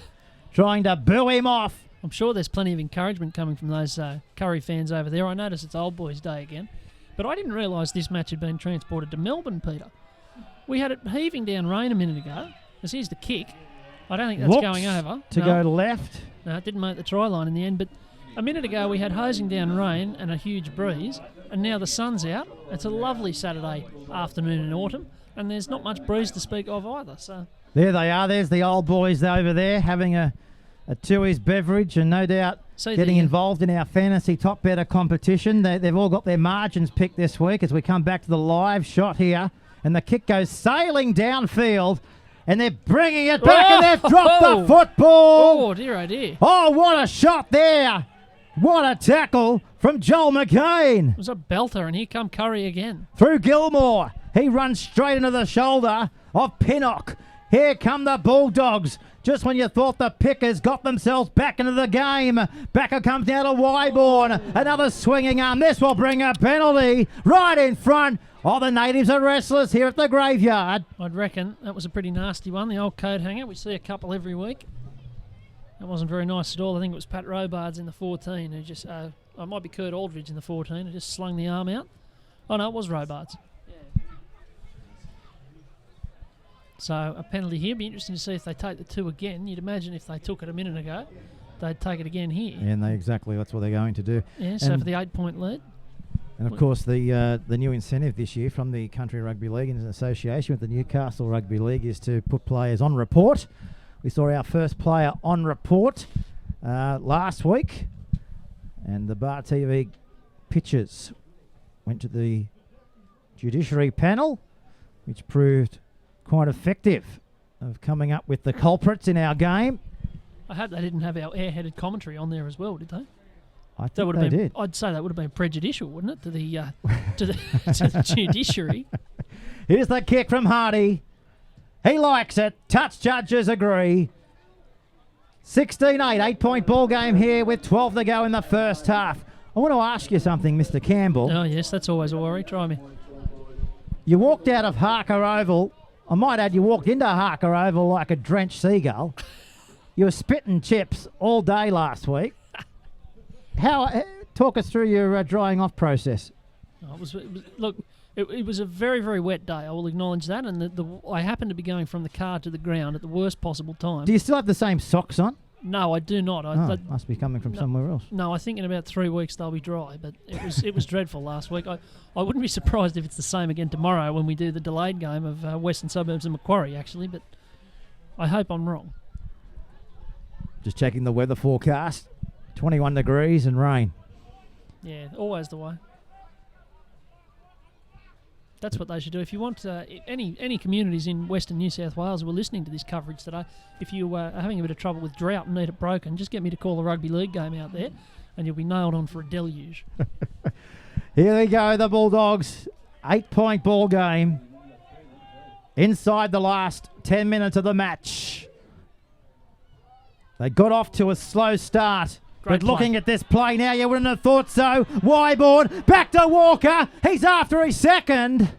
Speaker 1: trying to boo him off.
Speaker 8: I'm sure there's plenty of encouragement coming from those Kurri fans over there. I notice it's Old Boys Day again. But I didn't realise this match had been transported to Melbourne, Peter. We had it heaving down rain a minute ago. Because here's the kick. I don't think that's going over.
Speaker 1: To go left.
Speaker 8: No, it didn't make the try line in the end. But a minute ago we had hosing down rain and a huge breeze. And now the sun's out. It's a lovely Saturday afternoon in autumn. And there's not much breeze to speak of either. So
Speaker 1: there they are. There's the Old Boys over there having a Tui's beverage and no doubt getting involved in our fantasy top better competition. They've all got their margins picked this week as we come back to the live shot here. And the kick goes sailing downfield and they're bringing it back and they've dropped the football.
Speaker 8: Oh, dear, oh, dear.
Speaker 1: Oh, what a shot there. What a tackle from Joel McCain.
Speaker 8: It was a belter, and here come Kurri again.
Speaker 1: Through Gilmore. He runs straight into the shoulder of Pinnock. Here come the Bulldogs. Just when you thought the Pickers got themselves back into the game. Backer comes down to Wyborn. Another swinging arm. This will bring a penalty right in front. Oh, the natives are restless here at the graveyard.
Speaker 8: I'd reckon that was a pretty nasty one, the old coat hanger. We see a couple every week. That wasn't very nice at all. I think it was Pat Robards in the 14 who just... it might be Kurt Aldridge in the 14 who just slung the arm out. Oh, no, it was Robards. So a penalty here. Be interesting to see if they take the 2 again. You'd imagine if they took it a minute ago, they'd take it again here.
Speaker 1: And that's what they're going to do.
Speaker 8: Yeah, so for the 8-point lead.
Speaker 1: And of course, the new incentive this year from the Country Rugby League in association with the Newcastle Rugby League is to put players on report. We saw our first player on report last week, and the Bar TV pictures went to the judiciary panel, which proved quite effective of coming up with the culprits in our game.
Speaker 8: I hope they didn't have our airheaded commentary on there as well, did they?
Speaker 1: I think they did.
Speaker 8: I'd say that would have been prejudicial, wouldn't it, to the to the judiciary?
Speaker 1: Here's the kick from Hardy. He likes it. Touch judges agree. 16-8, 8-point ball game here with 12 to go in the first half. I want to ask you something, Mr. Campbell.
Speaker 8: Oh, yes, that's always a worry. Try me.
Speaker 1: You walked out of Harker Oval. I might add you walked into Harker Oval like a drenched seagull. You were spitting chips all day last week. Talk us through your drying off process.
Speaker 8: It was a very, very wet day. I will acknowledge that. And I happened to be going from the car to the ground at the worst possible time.
Speaker 1: Do you still have the same socks on?
Speaker 8: No, I do not.
Speaker 1: Must be coming from somewhere else.
Speaker 8: No, I think in about 3 weeks they'll be dry. But it was dreadful last week. I wouldn't be surprised if it's the same again tomorrow when we do the delayed game of Western Suburbs and Macquarie, actually. But I hope I'm wrong.
Speaker 1: Just checking the weather forecast. 21 degrees and rain.
Speaker 8: Yeah, always the way. That's what they should do. If you want any communities in Western New South Wales who are listening to this coverage today, if you are having a bit of trouble with drought and need it broken, just get me to call the rugby league game out there and you'll be nailed on for a deluge.
Speaker 1: Here they go, the Bulldogs. 8-point ball game. Inside the last 10 minutes of the match. They got off to a slow start. But looking at this play now, you wouldn't have thought so. Wyborn, back to Walker. He's after his second.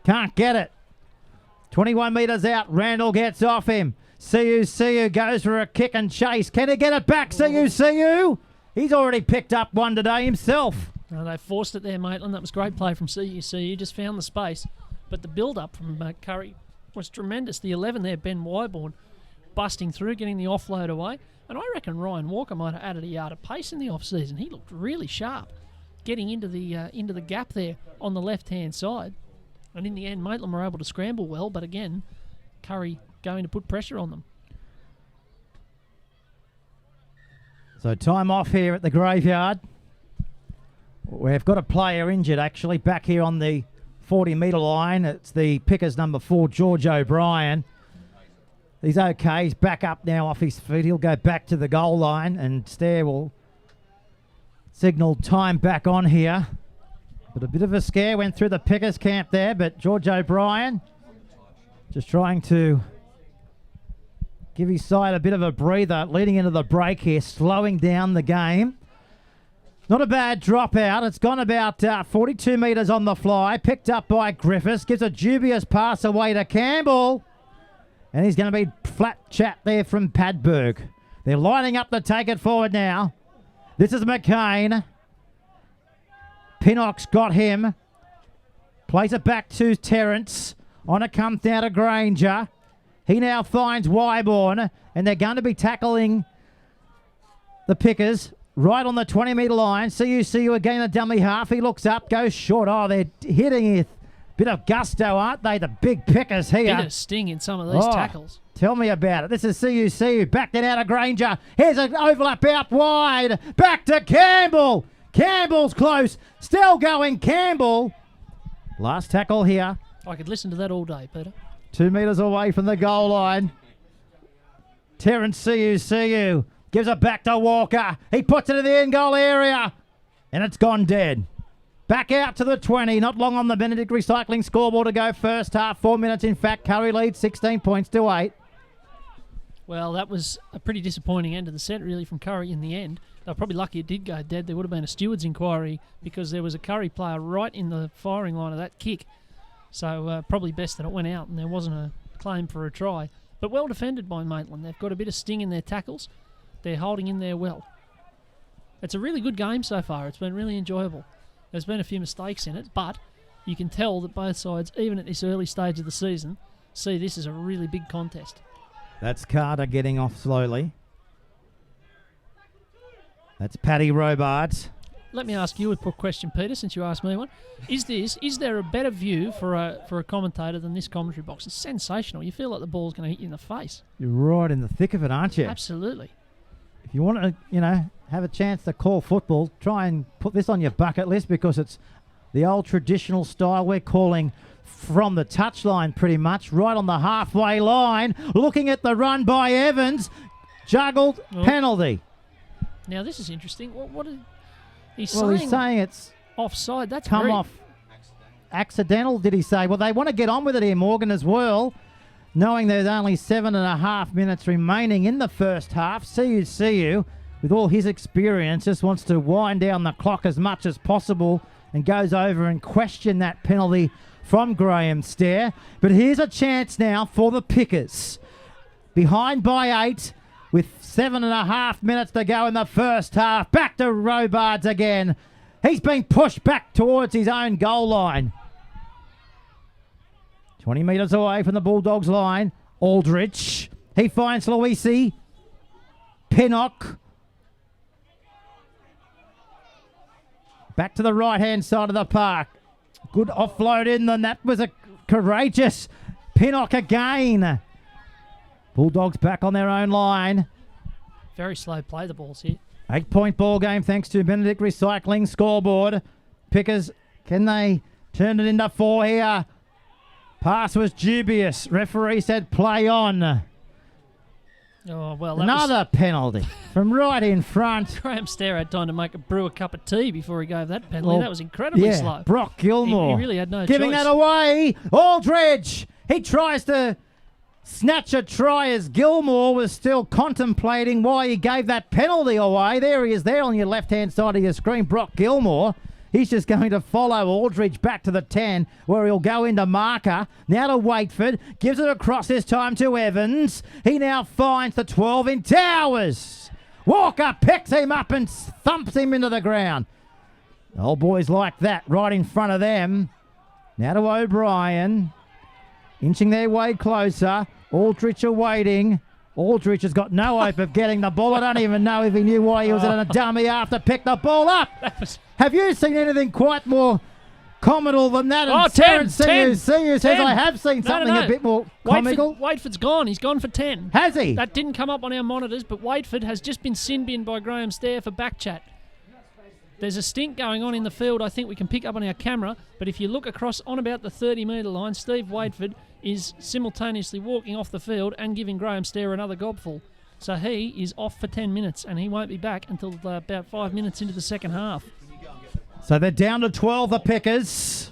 Speaker 1: Can't get it. 21 metres out. Randall gets off him. Siu goes for a kick and chase. Can he get it back, Siu? He's already picked up one today himself.
Speaker 8: They forced it there, Maitland. That was great play from Siu. Just found the space. But the build-up from Kurri was tremendous. The 11 there, Ben Wyborn, busting through, getting the offload away. And I reckon Ryan Walker might have added a yard of pace in the off-season. He looked really sharp, getting into the gap there on the left-hand side. And in the end, Maitland were able to scramble well, but again, Kurri going to put pressure on them.
Speaker 1: So time off here at the graveyard. We've got a player injured, actually, back here on the 40-metre line. It's the Pickers number 4, George O'Brien. He's okay. He's back up now off his feet. He'll go back to the goal line, and Stair will signal time back on here. But a bit of a scare went through the Pickers camp there, but George O'Brien just trying to give his side a bit of a breather leading into the break here, slowing down the game. Not a bad dropout. It's gone about 42 metres on the fly. Picked up by Griffiths. Gives a dubious pass away to Campbell. And he's going to be flat chat there from Padberg. They're lining up to take it forward now. This is McCain. Pinnock's got him. Plays it back to Terrence. On it comes down to Granger. He now finds Wyborn. And they're going to be tackling the Pickers right on the 20-metre line. Siu again, a dummy half. He looks up, goes short. Oh, they're hitting it. Bit of gusto, aren't they? The big Pickers here.
Speaker 8: Bit of sting in some of these tackles.
Speaker 1: Tell me about it. This is Siu. Backed it out of Granger. Here's an overlap out wide. Back to Campbell. Campbell's close. Still going Campbell. Last tackle here.
Speaker 8: I could listen to that all day, Peter.
Speaker 1: 2 metres away from the goal line. Terrence Siu gives it back to Walker. He puts it in the end goal area. And it's gone dead. Back out to the 20, not long on the Benedict Recycling scoreboard to go first half. 4 minutes, in fact. Kurri leads 16 points to 8.
Speaker 8: Well, that was a pretty disappointing end of the set, really, from Kurri in the end. They're probably lucky it did go dead. There would have been a steward's inquiry because there was a Kurri player right in the firing line of that kick. So probably best that it went out and there wasn't a claim for a try. But well defended by Maitland. They've got a bit of sting in their tackles. They're holding in there well. It's a really good game so far. It's been really enjoyable. There's been a few mistakes in it, but you can tell that both sides, even at this early stage of the season, see this as a really big contest.
Speaker 1: That's Carter getting off slowly. That's Paddy Robards.
Speaker 8: Let me ask you a question, Peter, since you asked me one. Is there a better view for a commentator than this commentary box? It's sensational. You feel like the ball's going to hit you in the face.
Speaker 1: You're right in the thick of it, aren't you?
Speaker 8: Absolutely.
Speaker 1: If you want to, have a chance to call football, try and put this on your bucket list because it's the old traditional style. We're calling from the touchline pretty much, right on the halfway line, looking at the run by Evans, juggled, penalty.
Speaker 8: Now, this is interesting. What is... He's
Speaker 1: saying it's
Speaker 8: offside. That's
Speaker 1: come off. Accidental, did he say? Well, they want to get on with it here, Morgan, as well, knowing there's only 7.5 minutes remaining in the first half. CU, with all his experience, just wants to wind down the clock as much as possible and goes over and question that penalty from Graham Stair. But here's a chance now for the Pickers. Behind by 8. With 7.5 minutes to go in the first half. Back to Robards again. He's been pushed back towards his own goal line. 20 metres away from the Bulldogs line. Aldrich. He finds Luisi. Pinnock. Back to the right-hand side of the park. Good offload in, and that was a courageous Pinnock again. Bulldogs back on their own line.
Speaker 8: Very slow play, the ball's here.
Speaker 1: 8-point ball game thanks to Benedict Recycling scoreboard. Pickers, can they turn it into 4 here? Pass was dubious. Referee said play on.
Speaker 8: Oh, well,
Speaker 1: another penalty from right in front.
Speaker 8: Graham Stair had time to brew a cup of tea before he gave that penalty. That was incredibly slow.
Speaker 1: Brock Gilmore.
Speaker 8: He really had no
Speaker 1: giving
Speaker 8: choice.
Speaker 1: that away. Aldridge. He tries to snatch a try as Gilmore was still contemplating why he gave that penalty away. There he is there on your left-hand side of your screen, Brock Gilmore. He's just going to follow Aldridge back to the 10 where he'll go into marker. Now to Waitford. Gives it across this time to Evans. He now finds the 12 in Towers. Walker picks him up and thumps him into the ground. The old boys like that right in front of them. Now to O'Brien. Inching their way closer. Aldrich awaiting. Aldrich has got no hope of getting the ball. I don't even know if he knew why he was in a dummy after pick the ball up. Have you seen anything quite more comical than that? And Terence CU says I have seen something a bit more comical.
Speaker 8: Waitford's gone. He's gone for 10.
Speaker 1: Has he?
Speaker 8: That didn't come up on our monitors, but Waitford has just been sin-binned by Graham Stair for back chat. There's a stink going on in the field I think we can pick up on our camera, but if you look across on about the 30-metre line, Steve Waitford is simultaneously walking off the field and giving Graham Stair another gobful. So he is off for 10 minutes, and he won't be back until about 5 minutes into the second half.
Speaker 1: So they're down to 12, the Pickers.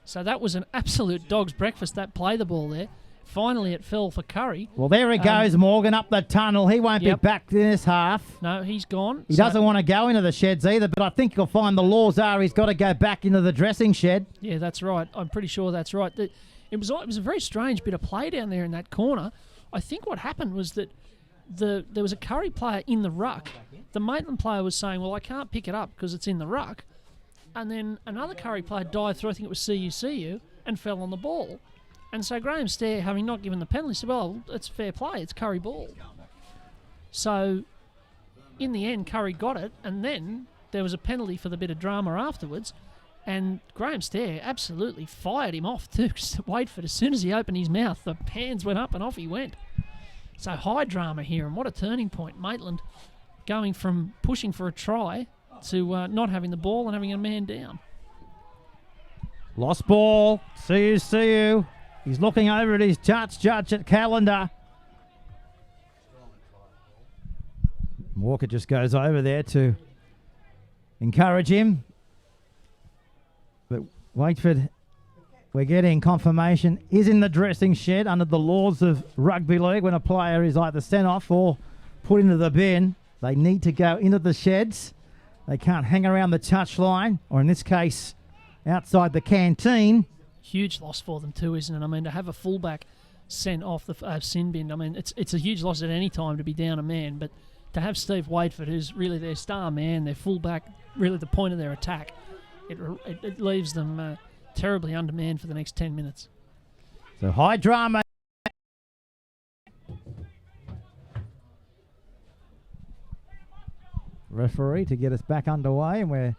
Speaker 8: So that was an absolute dog's breakfast, that play the ball there. Finally, it fell for Kurri.
Speaker 1: Well, there he goes, Morgan, up the tunnel. He won't be back in this half.
Speaker 8: No, he's gone.
Speaker 1: He doesn't want to go into the sheds either, but I think you'll find the laws are he's got to go back into the dressing shed.
Speaker 8: Yeah, that's right. I'm pretty sure that's right. It was a very strange bit of play down there in that corner. I think what happened was that there was a Kurri player in the ruck. The Maitland player was saying, well, I can't pick it up because it's in the ruck. And then another Kurri player dived through, I think it was CU, and fell on the ball. And so Graham Stair, having not given the penalty, said, well, it's fair play, it's Kurri ball. So in the end, Kurri got it, and then there was a penalty for the bit of drama afterwards, and Graham Stair absolutely fired him off too. Waitford, as soon as he opened his mouth, the pans went up and off he went. So high drama here, and what a turning point. Maitland going from pushing for a try to not having the ball and having a man down.
Speaker 1: Lost ball, CU. He's looking over at his judge at Calendar. Walker just goes over there to encourage him. But Waitford, we're getting confirmation, is in the dressing shed under the laws of rugby league. When a player is either sent off or put into the bin, they need to go into the sheds. They can't hang around the touchline, or in this case, outside the canteen.
Speaker 8: Huge loss for them too, isn't it? I mean, to have a fullback sent off the sin bin, I mean, it's a huge loss at any time to be down a man, but to have Steve Waitford, who's really their star man, their fullback, really the point of their attack, it leaves them terribly undermanned for the next 10 minutes.
Speaker 1: So high drama. Referee to get us back underway, and we're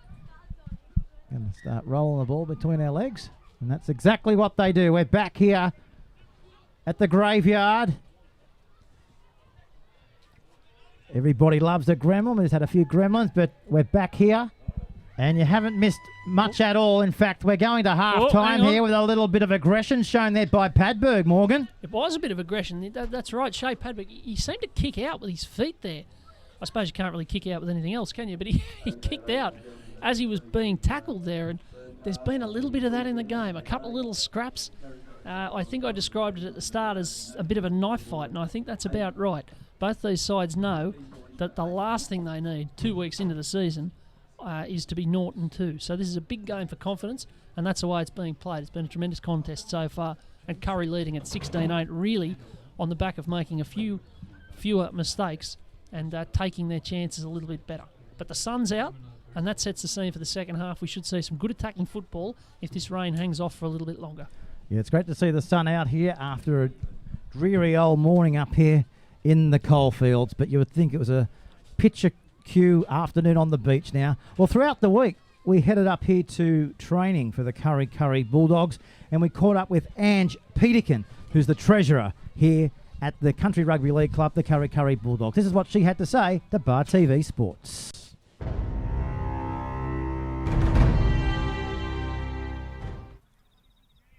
Speaker 1: And start rolling the ball between our legs. And that's exactly what they do. We're back here at the graveyard. Everybody loves a gremlin. We've had a few gremlins, but we're back here. And you haven't missed much at all. In fact, we're going to half-time here with a little bit of aggression shown there by Padberg, Morgan.
Speaker 8: It was a bit of aggression. That's right, Shea Padberg. He seemed to kick out with his feet there. I suppose you can't really kick out with anything else, can you? But he kicked out as he was being tackled there. And there's been a little bit of that in the game. A couple of little scraps. I think I described it at the start as a bit of a knife fight, and I think that's about right. Both these sides know that the last thing they need 2 weeks into the season is to be 0-2. So this is a big game for confidence, and that's the way it's being played. It's been a tremendous contest so far, and Kurri leading at 16-8, really on the back of making a fewer mistakes and taking their chances a little bit better. But the sun's out, and that sets the scene for the second half. We should see some good attacking football if this rain hangs off for a little bit longer.
Speaker 1: Yeah, it's great to see the sun out here after a dreary old morning up here in the coalfields, but you would think it was a picture queue afternoon on the beach now. Well, throughout the week, we headed up here to training for the Kurri Bulldogs, and we caught up with Ange Peterkin, who's the treasurer here at the Country Rugby League Club, the Kurri Bulldogs. This is what she had to say to Bar TV Sports.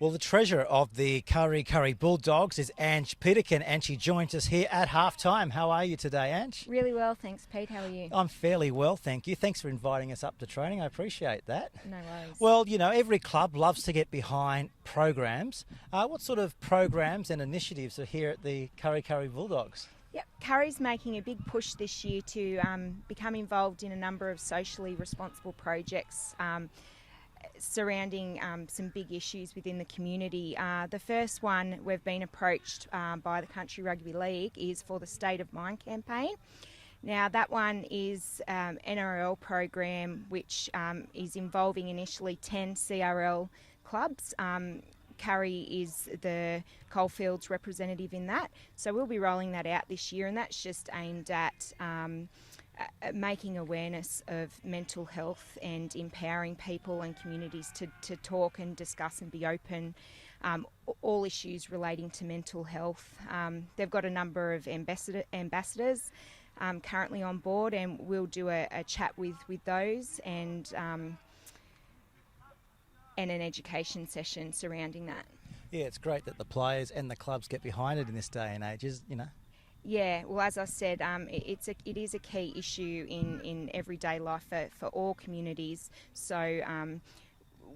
Speaker 1: Well, the treasurer of the Kurri Bulldogs is Ange Peterkin, and she joins us here at halftime. How are you today, Ange?
Speaker 9: Really well, thanks, Pete. How are you?
Speaker 1: I'm fairly well, thank you. Thanks for inviting us up to training. I appreciate that.
Speaker 9: No worries.
Speaker 1: Well, you know, every club loves to get behind programs. What sort of programs and initiatives are here at the Kurri Bulldogs?
Speaker 9: Yep, Kurri's making a big push this year to become involved in a number of socially responsible projects surrounding some big issues within the community. The first one we've been approached by the Country Rugby League is for the State of Mind campaign. Now that one is an NRL program which is involving initially 10 CRL clubs. Kurri is the Coalfields representative in that, so we'll be rolling that out this year, and that's just aimed at making awareness of mental health and empowering people and communities to talk and discuss and be open all issues relating to mental health. They've got a number of ambassadors currently on board, and we'll do a chat with those and an education session surrounding that. Yeah, it's great that the players and the clubs get behind it in this day and age, you know. Yeah, well, as I said, it is a key issue in everyday life for all communities. So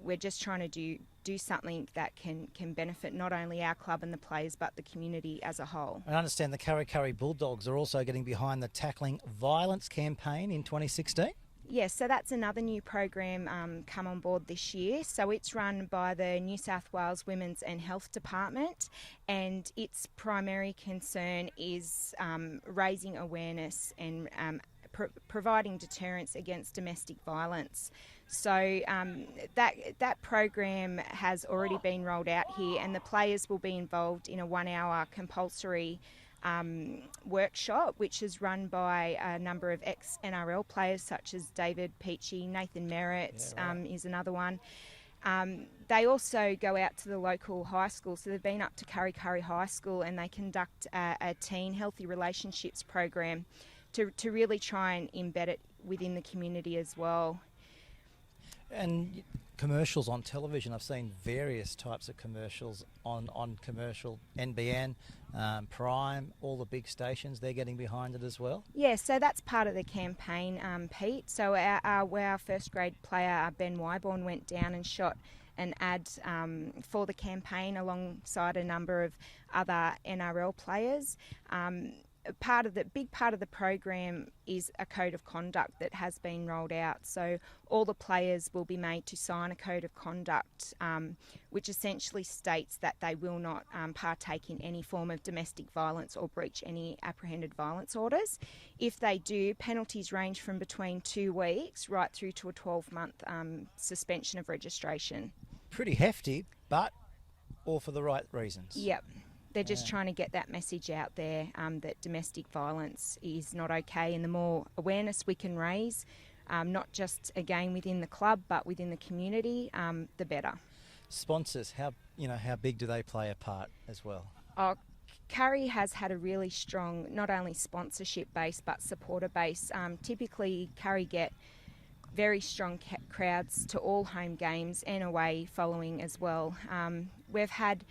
Speaker 9: we're just trying to do something that can benefit not only our club and the players, but the community as a whole. I understand the Kurri Bulldogs are also getting behind the Tackling Violence campaign in 2016. Yes, so that's another new program come on board this year. So it's run by the New South Wales Women's and Health Department, and its primary concern is raising awareness and providing deterrence against domestic violence. So that program has already been rolled out here, and the players will be involved in a 1-hour compulsory workshop, which is run by a number of ex-NRL players such as David Peachy, Nathan Merritt is another one. They also go out to the local high school, so they've been up to Kurri High School, and they conduct a teen healthy relationships program to really try and embed it within the community as well. And commercials on television, I've seen various types of commercials on commercial NBN, Prime, all the big stations, they're getting behind it as well? Yeah, so that's part of the campaign, Pete. So our first grade player, Ben Wyborn, went down and shot an ad for the campaign alongside a number of other NRL players. Big part of the program is a code of conduct that has been rolled out. So all the players will be made to sign a code of conduct, which essentially states that they will not partake in any form of domestic violence or breach any apprehended violence orders. If they do, penalties range from between 2 weeks right through to a 12-month suspension of registration. Pretty hefty, but all for the right reasons. Yep. They're just trying to get that message out there that domestic violence is not okay, and the more awareness we can raise not just again within the club but within the community, the better.
Speaker 1: Sponsors, how big do they play a part as well?
Speaker 9: Kurri has had a really strong, not only sponsorship base but supporter base. Typically, Kurri get very strong crowds to all home games and away following as well. We've had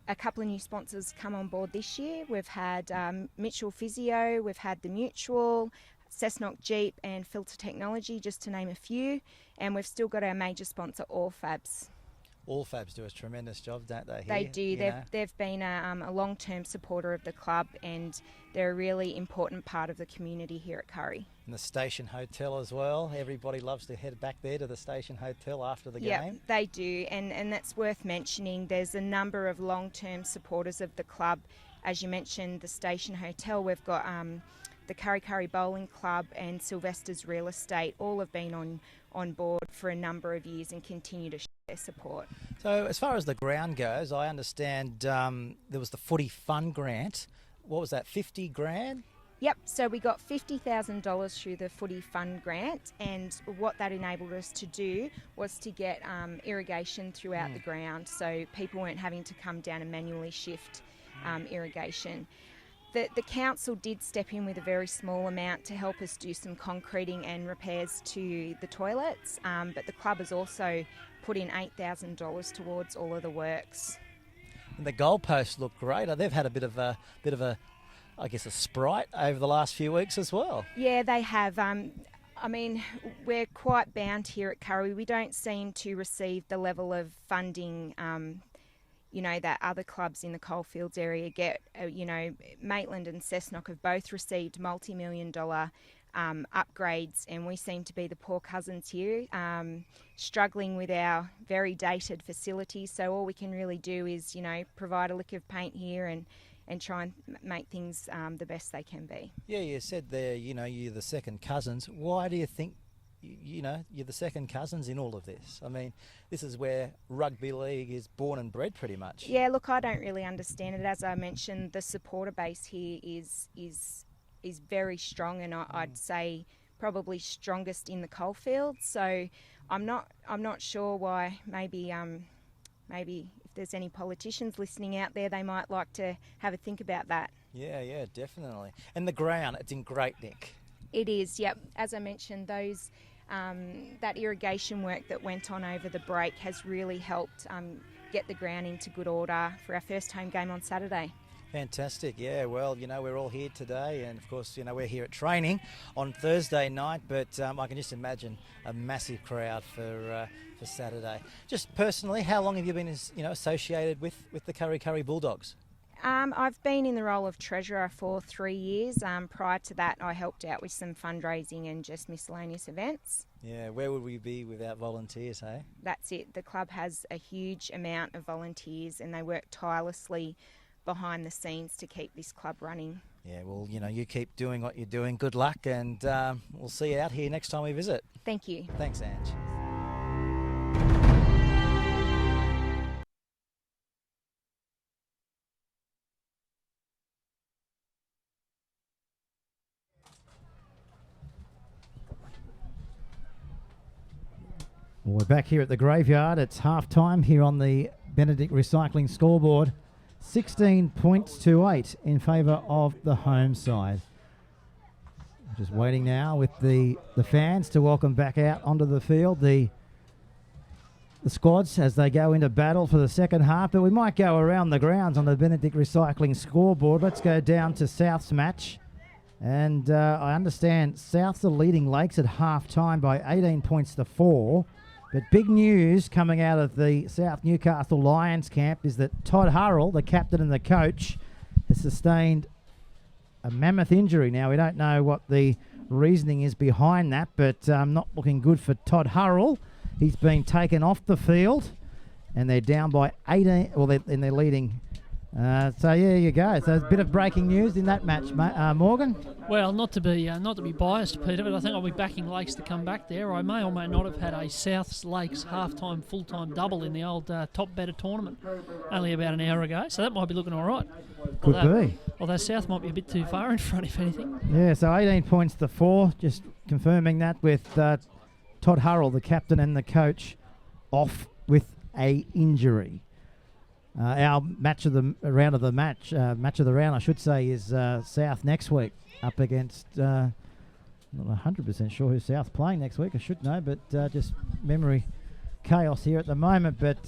Speaker 9: a couple of new sponsors come on board this year. We've had Mitchell Physio, we've had the Mutual, Cessnock Jeep and Filter Technology, just to name a few. And we've still got our major sponsor, All Fabs.
Speaker 1: All Fabs do a tremendous job, don't they?
Speaker 9: They do. They've been a long-term supporter of the club, and they're a really important part of the community here at Kurri.
Speaker 1: And the Station Hotel as well. Everybody loves to head back there to the Station Hotel after the game.
Speaker 9: Yeah, they do, and that's worth mentioning. There's a number of long-term supporters of the club. As you mentioned, the Station Hotel. We've got the Kurri Bowling Club and Sylvester's Real Estate. All have been on board for a number of years and continue to show their support.
Speaker 1: So as far as the ground goes, I understand there was the Footy Fund Grant. What was that, 50 grand?
Speaker 9: Yep, so we got $50,000 through the Footy Fund Grant, and what that enabled us to do was to get irrigation throughout the ground, so people weren't having to come down and manually shift irrigation. The council did step in with a very small amount to help us do some concreting and repairs to the toilets, but the club has also put in $8,000 towards all of the works.
Speaker 1: And the goalposts look great. They've had a bit of a I guess, a sprite over the last few weeks as well.
Speaker 9: Yeah, they have. I mean, we're quite bound here at Kurri. We don't seem to receive the level of funding that other clubs in the coalfields area get. Maitland and Cessnock have both received multi-million-dollar upgrades, and we seem to be the poor cousins here, struggling with our very dated facilities. So all we can really do is, provide a lick of paint here and try and make things the best they can be. Yeah,
Speaker 1: you said there, you're the second cousins. Why do you think you're the second cousins in all of this? I mean, this is where rugby league is born and bred pretty much.
Speaker 9: Yeah, look, I don't really understand it. As I mentioned, the supporter base here is very strong, and I'd say probably strongest in the coalfield. So I'm not sure why. Maybe if there's any politicians listening out there, they might like to have a think about that.
Speaker 1: Yeah, definitely. And the ground, it's in great nick.
Speaker 9: It is, yep. As I mentioned, those that irrigation work that went on over the break has really helped get the ground into good order for our first home game on Saturday.
Speaker 1: Fantastic. Yeah, well, we're all here today, and of course, we're here at training on Thursday night, but I can just imagine a massive crowd for Saturday. Just personally, how long have you been associated with the Kurri Bulldogs?
Speaker 9: I've been in the role of treasurer for 3 years. Prior to that, I helped out with some fundraising and just miscellaneous events.
Speaker 1: Yeah, where would we be without volunteers, hey?
Speaker 9: That's it. The club has a huge amount of volunteers, and they work tirelessly behind the scenes to keep this club running. Yeah, well,
Speaker 1: you keep doing what you're doing. Good luck, and we'll see you out here next time we visit.
Speaker 9: Thank you.
Speaker 1: Thanks, Ange. Well, we're back here at the graveyard. It's half time here on the Benedict Recycling scoreboard. 16 points to 8 in favour of the home side. Just waiting now with the fans to welcome back out onto the field the squads as they go into battle for the second half. But we might go around the grounds on the Benedict Recycling scoreboard. Let's go down to South's match. And I understand Souths are leading Lakes at half time by 18 points to 4. But big news coming out of the South Newcastle Lions camp is that Todd Hurrell, the captain and the coach, has sustained a mammoth injury. Now, we don't know what the reasoning is behind that, but not looking good for Todd Hurrell. He's been taken off the field, and they're down by 18. Well, they're leading So there you go. So a bit of breaking news in that match, Morgan.
Speaker 8: Well, not to be biased, Peter, but I think I'll be backing Lakes to come back there. I may or may not have had a Souths Lakes half-time, full-time double in the old top better tournament only about an hour ago, so that might be looking all right.
Speaker 1: Could be.
Speaker 8: Although South might be a bit too far in front, if anything.
Speaker 1: Yeah, so 18 points to 4. Just confirming that with Todd Hurrell, the captain and the coach, off with a injury. Our match of the round, I should say, is South next week up against. Not 100% sure who South playing next week. I should know, but just memory chaos here at the moment. But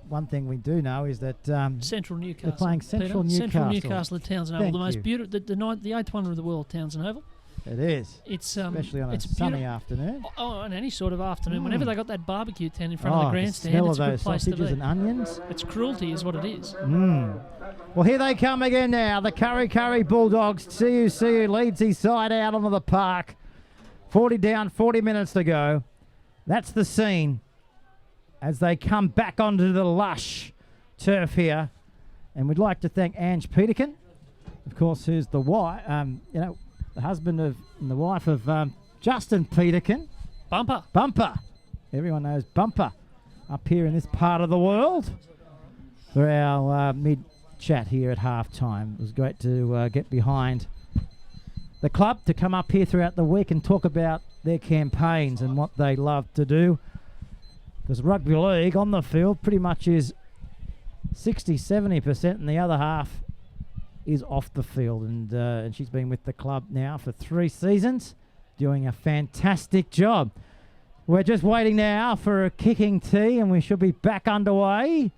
Speaker 1: one thing we do know is that
Speaker 8: Central Newcastle.
Speaker 1: They're playing Central
Speaker 8: Peter.
Speaker 1: Newcastle.
Speaker 8: Central Newcastle at Townsend Oval, the most beautiful, the 8th wonder of the world, Townsend Oval.
Speaker 1: It is.
Speaker 8: It's
Speaker 1: especially on a sunny afternoon.
Speaker 8: Oh, on any sort of afternoon. Whenever they got that barbecue tent in front of the grandstand,
Speaker 1: smell
Speaker 8: it's
Speaker 1: of
Speaker 8: a
Speaker 1: those
Speaker 8: good place to
Speaker 1: sausages
Speaker 8: be.
Speaker 1: and onions.
Speaker 8: It's cruelty, is what it is.
Speaker 1: Well, here they come again now. The Kurri Bulldogs. CU leads his side out onto the park. 40 down, 40 minutes to go. That's the scene as they come back onto the lush turf here. And we'd like to thank Ange Peterkin, of course, who's the wife, the husband of and the wife of Justin Peterkin. Bumper. Everyone knows Bumper up here in this part of the world. For our mid-chat here at halftime. It was great to get behind the club, to come up here throughout the week and talk about their campaigns and what they love to do. Because rugby league on the field pretty much is 60-70%, and the other half is off the field. And she's been with the club now for 3 seasons, doing a fantastic job. We're just waiting now for a kicking tee, and we should be back underway.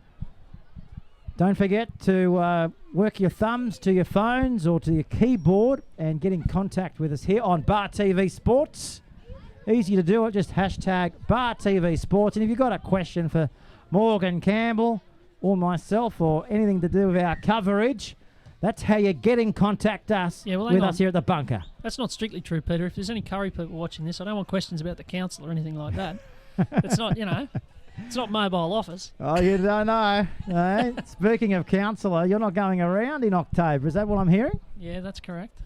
Speaker 1: Don't forget to work your thumbs to your phones or to your keyboard and get in contact with us here on Bar TV Sports. Easy to do it, just hashtag Bar TV Sports. And if you've got a question for Morgan Campbell or myself or anything to do with our coverage, that's how you get in contact with us here at the bunker.
Speaker 8: That's not strictly true, Peter. If there's any Kurri people watching this, I don't want questions about the council or anything like that. It's not, it's not mobile office.
Speaker 1: Oh, you don't know. Eh? Speaking of councillor, you're not going around in October. Is that what I'm hearing?
Speaker 8: Yeah, that's correct.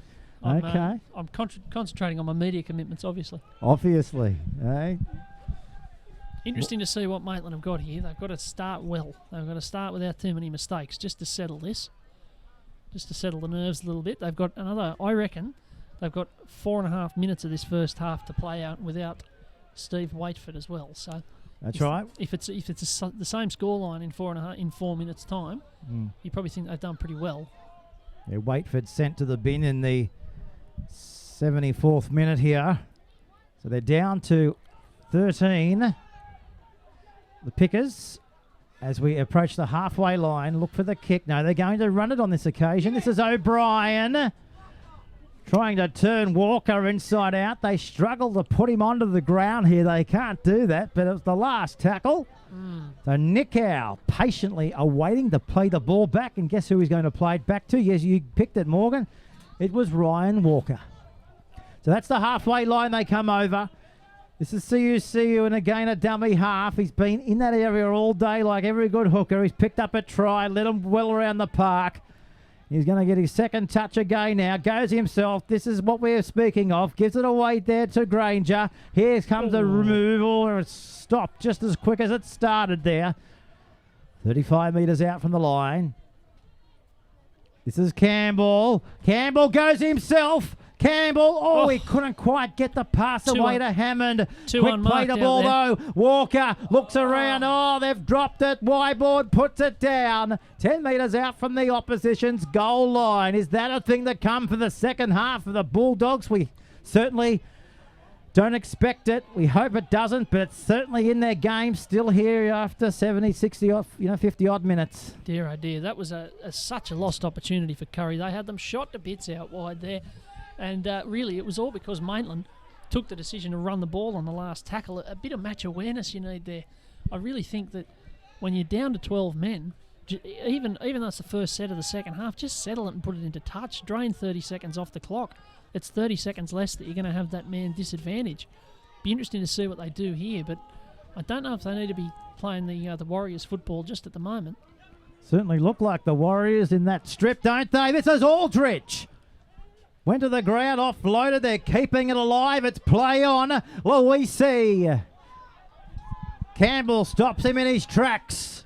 Speaker 1: Okay.
Speaker 8: I'm concentrating on my media commitments, obviously.
Speaker 1: Obviously. Eh?
Speaker 8: Interesting to see what Maitland have got here. They've got to start well. They've got to start without too many mistakes just to settle this. Just to settle the nerves a little bit. They've got another, I reckon, they've got 4.5 minutes of this first half to play out without Steve Waitford as well. So
Speaker 1: that's right.
Speaker 8: If it's the same scoreline in 4 minutes' time, you probably think they've done pretty well.
Speaker 1: Yeah, Waitford sent to the bin in the 74th minute here. So they're down to 13. The Pickers, as we approach the halfway line, look for the kick. No, they're going to run it on this occasion. This is O'Brien trying to turn Walker inside out. They struggle to put him onto the ground here. They can't do that, but it was the last tackle. So Nick Howe patiently awaiting to play the ball back, and guess who he's going to play it back to? Yes, you picked it, Morgan. It was Ryan Walker. So that's the halfway line they come over. This is CU, and again a dummy half. He's been in that area all day like every good hooker. He's picked up a try, led him well around the park. He's going to get his second touch again now. Goes himself. This is what we're speaking of. Gives it away there to Granger. Here comes a removal. It's stopped just as quick as it started there. 35 metres out from the line. This is Campbell. Campbell goes himself. Campbell, he couldn't quite get the pass away to Hammond. Quick play the ball though. Walker looks around. They've dropped it. Wyboard puts it down. 10 metres out from the opposition's goal line. Is that a thing to come for the second half of the Bulldogs? We certainly don't expect it. We hope it doesn't, but it's certainly in their game still here after 70, 60, 50 odd minutes.
Speaker 8: Dear, oh dear. That was such a lost opportunity for Kurri. They had them shot to bits out wide there. And really, it was all because Maitland took the decision to run the ball on the last tackle. A bit of match awareness you need there. I really think that when you're down to 12 men, even though it's the first set of the second half, just settle it and put it into touch. Drain 30 seconds off the clock. It's 30 seconds less that you're going to have that man disadvantage. Be interesting to see what they do here, but I don't know if they need to be playing the Warriors football just at the moment.
Speaker 1: Certainly look like the Warriors in that strip, don't they? This is Aldrich. Went to the ground, offloaded. They're keeping it alive. It's play on. Luisi. Campbell stops him in his tracks.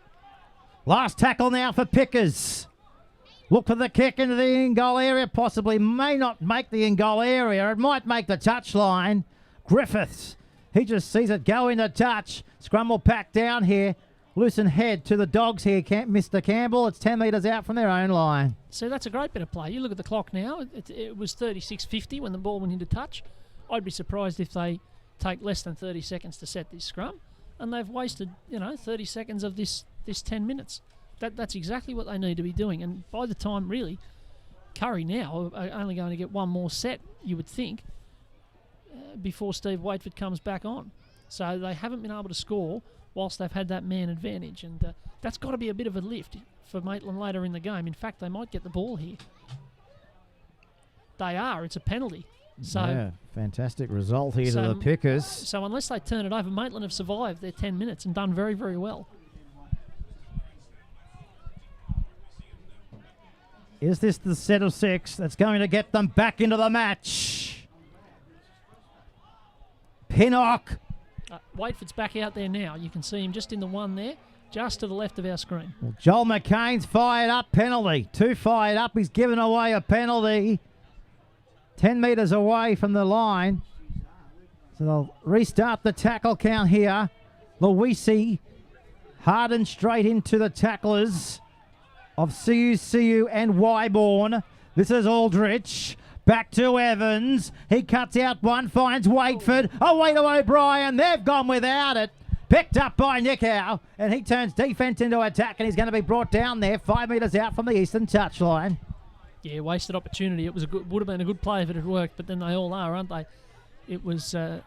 Speaker 1: Last tackle now for Pickers. Look for the kick into the in-goal area. Possibly may not make the in-goal area. It might make the touchline. Griffiths. He just sees it go into touch. Scrum will pack down here. Loosen head to the Dogs here. Mr. Campbell. It's 10 metres out from their own line.
Speaker 8: So that's a great bit of play. You look at the clock now. It was 36:50 when the ball went into touch. I'd be surprised if they take less than 30 seconds to set this scrum. And they've wasted, 30 seconds of this 10 minutes. That's exactly what they need to be doing. And by the time, really, Kurri now are only going to get one more set, you would think, before Steve Waitford comes back on. So they haven't been able to score whilst they've had that man advantage. And that's got to be a bit of a lift for Maitland later in the game. In fact, they might get the ball here. They are. It's a penalty. So
Speaker 1: yeah, fantastic result here to the Pickers.
Speaker 8: So unless they turn it over, Maitland have survived their 10 minutes and done very, very well.
Speaker 1: Is this the set of 6 that's going to get them back into the match? Pinnock.
Speaker 8: Waitford's back out there now. You can see him just in the one there, just to the left of our screen.
Speaker 1: Well, Joel McCain's fired up penalty. 2 fired up. He's given away a penalty. 10 metres away from the line. So they'll restart the tackle count here. Luisi hardened straight into the tacklers of CU and Wyborn. This is Aldrich. Back to Evans. He cuts out one, finds Waitford. Away to O'Brien. They've gone without it. Picked up by Nickow. And he turns defence into attack, and he's going to be brought down there 5 metres out from the eastern touchline.
Speaker 8: Yeah, wasted opportunity. It was would have been a good play if it had worked, but then they all are, aren't they? It was a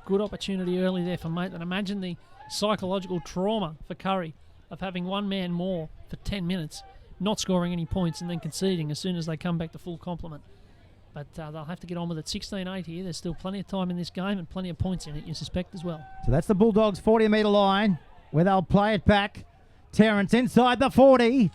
Speaker 8: good opportunity early there for Maitland. Imagine the psychological trauma for Kurri of having one man more for 10 minutes, not scoring any points and then conceding as soon as they come back to full complement. But they'll have to get on with it. 16-8 here. There's still plenty of time in this game and plenty of points in it, you suspect, as well.
Speaker 1: So that's the Bulldogs' 40-metre line where they'll play it back. Terrence inside the 40.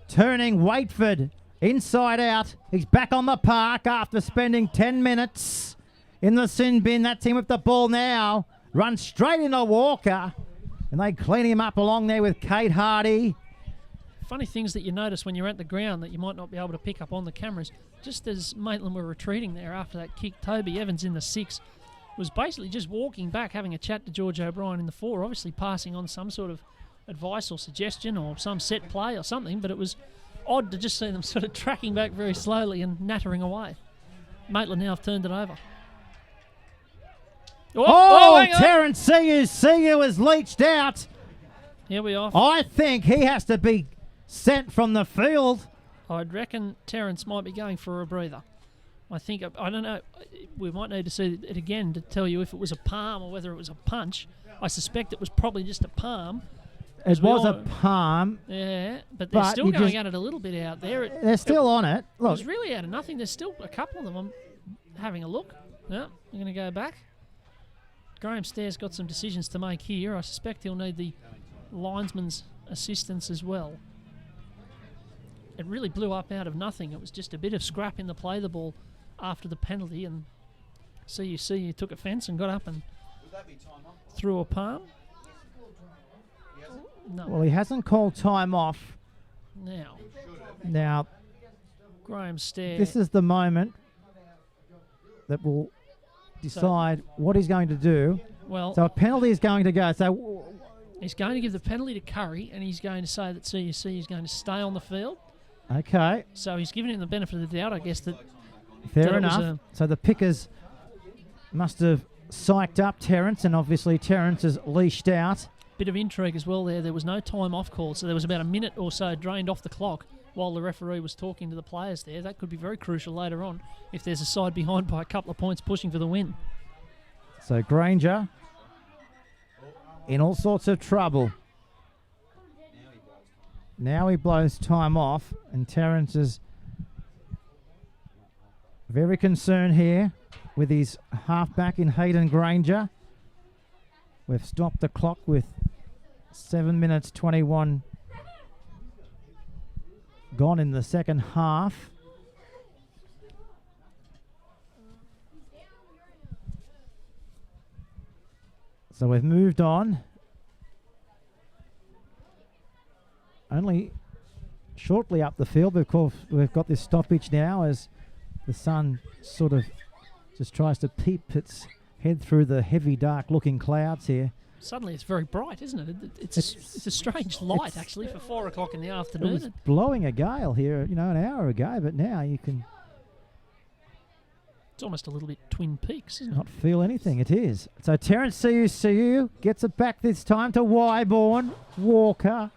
Speaker 1: Turning Waitford inside out. He's back on the park after spending 10 minutes in the sin bin. That's him with the ball now. Runs straight into Walker. And they clean him up along there with Kate Hardy.
Speaker 8: Funny things that you notice when you're at the ground that you might not be able to pick up on the cameras. Just as Maitland were retreating there after that kick, Toby Evans in the 6 was basically just walking back, having a chat to George O'Brien in the 4, obviously passing on some sort of advice or suggestion or some set play or something, but it was odd to just see them sort of tracking back very slowly and nattering away. Maitland now have turned it over.
Speaker 1: Terrence Siu is leached out.
Speaker 8: Here we are.
Speaker 1: I think he has to be sent from the field.
Speaker 8: I'd reckon Terrence might be going for a breather. I don't know, we might need to see it again to tell you if it was a palm or whether it was a punch. I suspect it was probably just a palm.
Speaker 1: It was a palm.
Speaker 8: Yeah, but they're still going at it a little bit out there.
Speaker 1: They're still on it. Look,
Speaker 8: it was really out of nothing. There's still a couple of them. I'm having a look. Yeah, I'm going to go back. Graham Stair's got some decisions to make here. I suspect he'll need the linesman's assistance as well. It really blew up out of nothing. It was just a bit of scrap in the play the ball after the penalty, and CU took offence and got up and threw a palm. No.
Speaker 1: Well, he hasn't called time off. Now,
Speaker 8: Graham Stair.
Speaker 1: This is the moment that will decide what he's going to do.
Speaker 8: Well,
Speaker 1: so a penalty is going to go. So
Speaker 8: he's going to give the penalty to Kurri, and he's going to say that CUC is going to stay on the field.
Speaker 1: Okay.
Speaker 8: So he's giving him the benefit of the doubt, I guess.
Speaker 1: Fair enough. So the Pickers must have psyched up Terrence, and obviously Terrence is leashed out.
Speaker 8: Bit of intrigue as well there. There was no time off call, so there was about a minute or so drained off the clock while the referee was talking to the players there. That could be very crucial later on if there's a side behind by a couple of points pushing for the win.
Speaker 1: So Granger in all sorts of trouble. Now he blows time off, and Terrence is very concerned here with his halfback in Hayden Granger. We've stopped the clock with 7 minutes 21 gone in the second half. So we've moved on. Only shortly up the field because we've got this stoppage now as the sun sort of just tries to peep its head through the heavy, dark-looking clouds here.
Speaker 8: Suddenly it's very bright, isn't it? It's a strange light, actually, for 4 o'clock in the afternoon.
Speaker 1: It was blowing a gale here, an hour ago, but now you can...
Speaker 8: It's almost a little bit Twin Peaks, isn't it?
Speaker 1: Not feel anything, it is. So Terrence CU gets it back this time to Wyborn. Walker.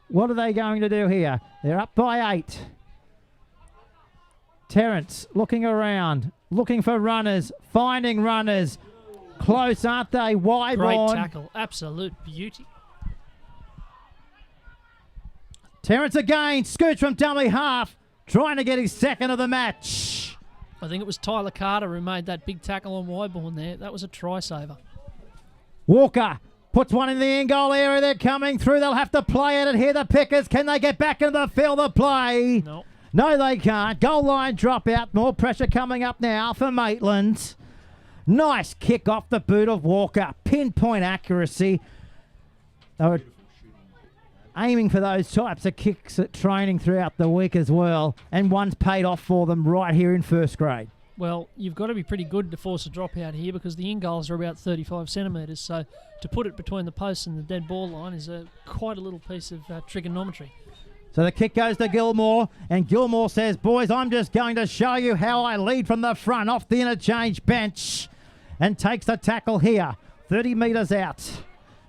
Speaker 1: What are they going to do here? They're up by 8. Terrence looking around, looking for runners, finding runners. Close, aren't they? Wyborn.
Speaker 8: Great tackle. Absolute beauty.
Speaker 1: Terrence again. Scoots from dummy half. Trying to get his second of the match.
Speaker 8: I think it was Tyler Carter who made that big tackle on Wyborn there. That was a try saver.
Speaker 1: Walker puts one in the end goal area. They're coming through. They'll have to play it here. The Pickers. Can they get back into the field of play?
Speaker 8: No.
Speaker 1: No, they can't. Goal line drop out. More pressure coming up now for Maitland. Nice kick off the boot of Walker. Pinpoint accuracy. They were aiming for those types of kicks at training throughout the week as well. And one's paid off for them right here in first grade.
Speaker 8: Well, you've got to be pretty good to force a drop out here because the in goals are about 35 centimetres. So to put it between the posts and the dead ball line is quite a little piece of trigonometry.
Speaker 1: So the kick goes to Gilmore, and Gilmore says, boys, I'm just going to show you how I lead from the front off the interchange bench, and takes the tackle here, 30 metres out.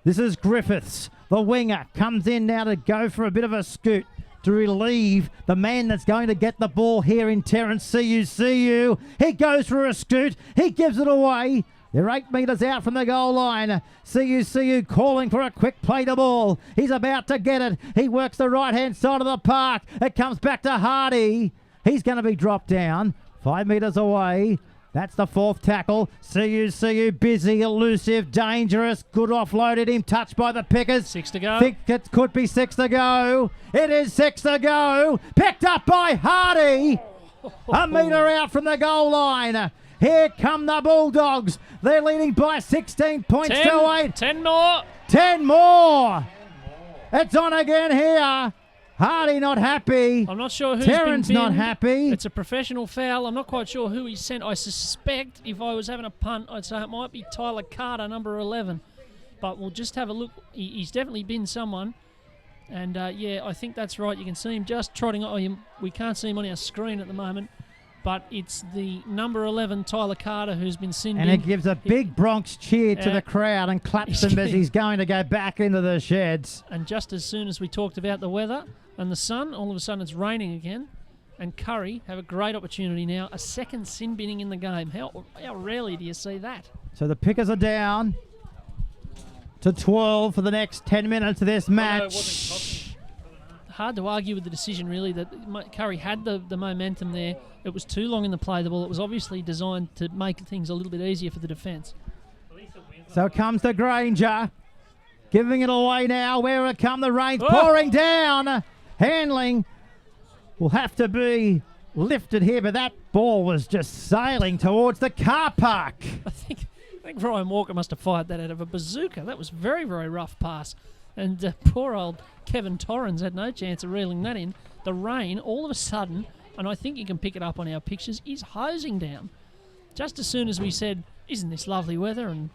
Speaker 1: This is Griffiths, the winger, comes in now to go for a bit of a scoot to relieve the man that's going to get the ball here in Terrence CU. He goes for a scoot, he gives it away. They're 8 metres out from the goal line. CU calling for a quick play to ball. He's about to get it. He works the right-hand side of the park. It comes back to Hardy. He's going to be dropped down 5 metres away. That's the 4th tackle. CU busy, elusive, dangerous. Good offloaded him, touched by the Pickers.
Speaker 8: 6 to go.
Speaker 1: Think it could be 6 to go. It is 6 to go. Picked up by Hardy. A metre out from the goal line. Here come the Bulldogs. They're leading by 16 points to 8.
Speaker 8: 10 more.
Speaker 1: 10 more. It's on again here. Hardy not happy.
Speaker 8: I'm not sure who's
Speaker 1: Terrence
Speaker 8: been
Speaker 1: not
Speaker 8: binned.
Speaker 1: happy.
Speaker 8: It's a professional foul. I'm not quite sure who he sent. I suspect if I was having a punt, I'd say it might be Tyler Carter, number 11. But we'll just have a look. He's definitely been someone. And, yeah, I think that's right. You can see him just trotting. We can't see him on our screen at the moment. But it's the number 11, Tyler Carter, who's been sinned in.
Speaker 1: And it gives a big Bronx cheer to the crowd and claps him as he's going to go back into the sheds.
Speaker 8: And just as soon as we talked about the weather and the sun, all of a sudden it's raining again. And Kurri have a great opportunity now, a second sin binning in the game. How rarely do you see that?
Speaker 1: So the Pickers are down to 12 for the next 10 minutes of this match.
Speaker 8: Hard to argue with the decision, really, that Kurri had the momentum there. It was too long in the play. The ball, it was obviously designed to make things a little bit easier for the defence.
Speaker 1: So comes the Granger, giving it away now. Where it come, the rain's pouring down. Handling will have to be lifted here, but that ball was just sailing towards the car park.
Speaker 8: I think Ryan Walker must have fired that out of a bazooka. That was very, very rough pass. And poor old Kevin Torrens had no chance of reeling that in. The rain, all of a sudden, and I think you can pick it up on our pictures, is hosing down. Just as soon as we said, isn't this lovely weather and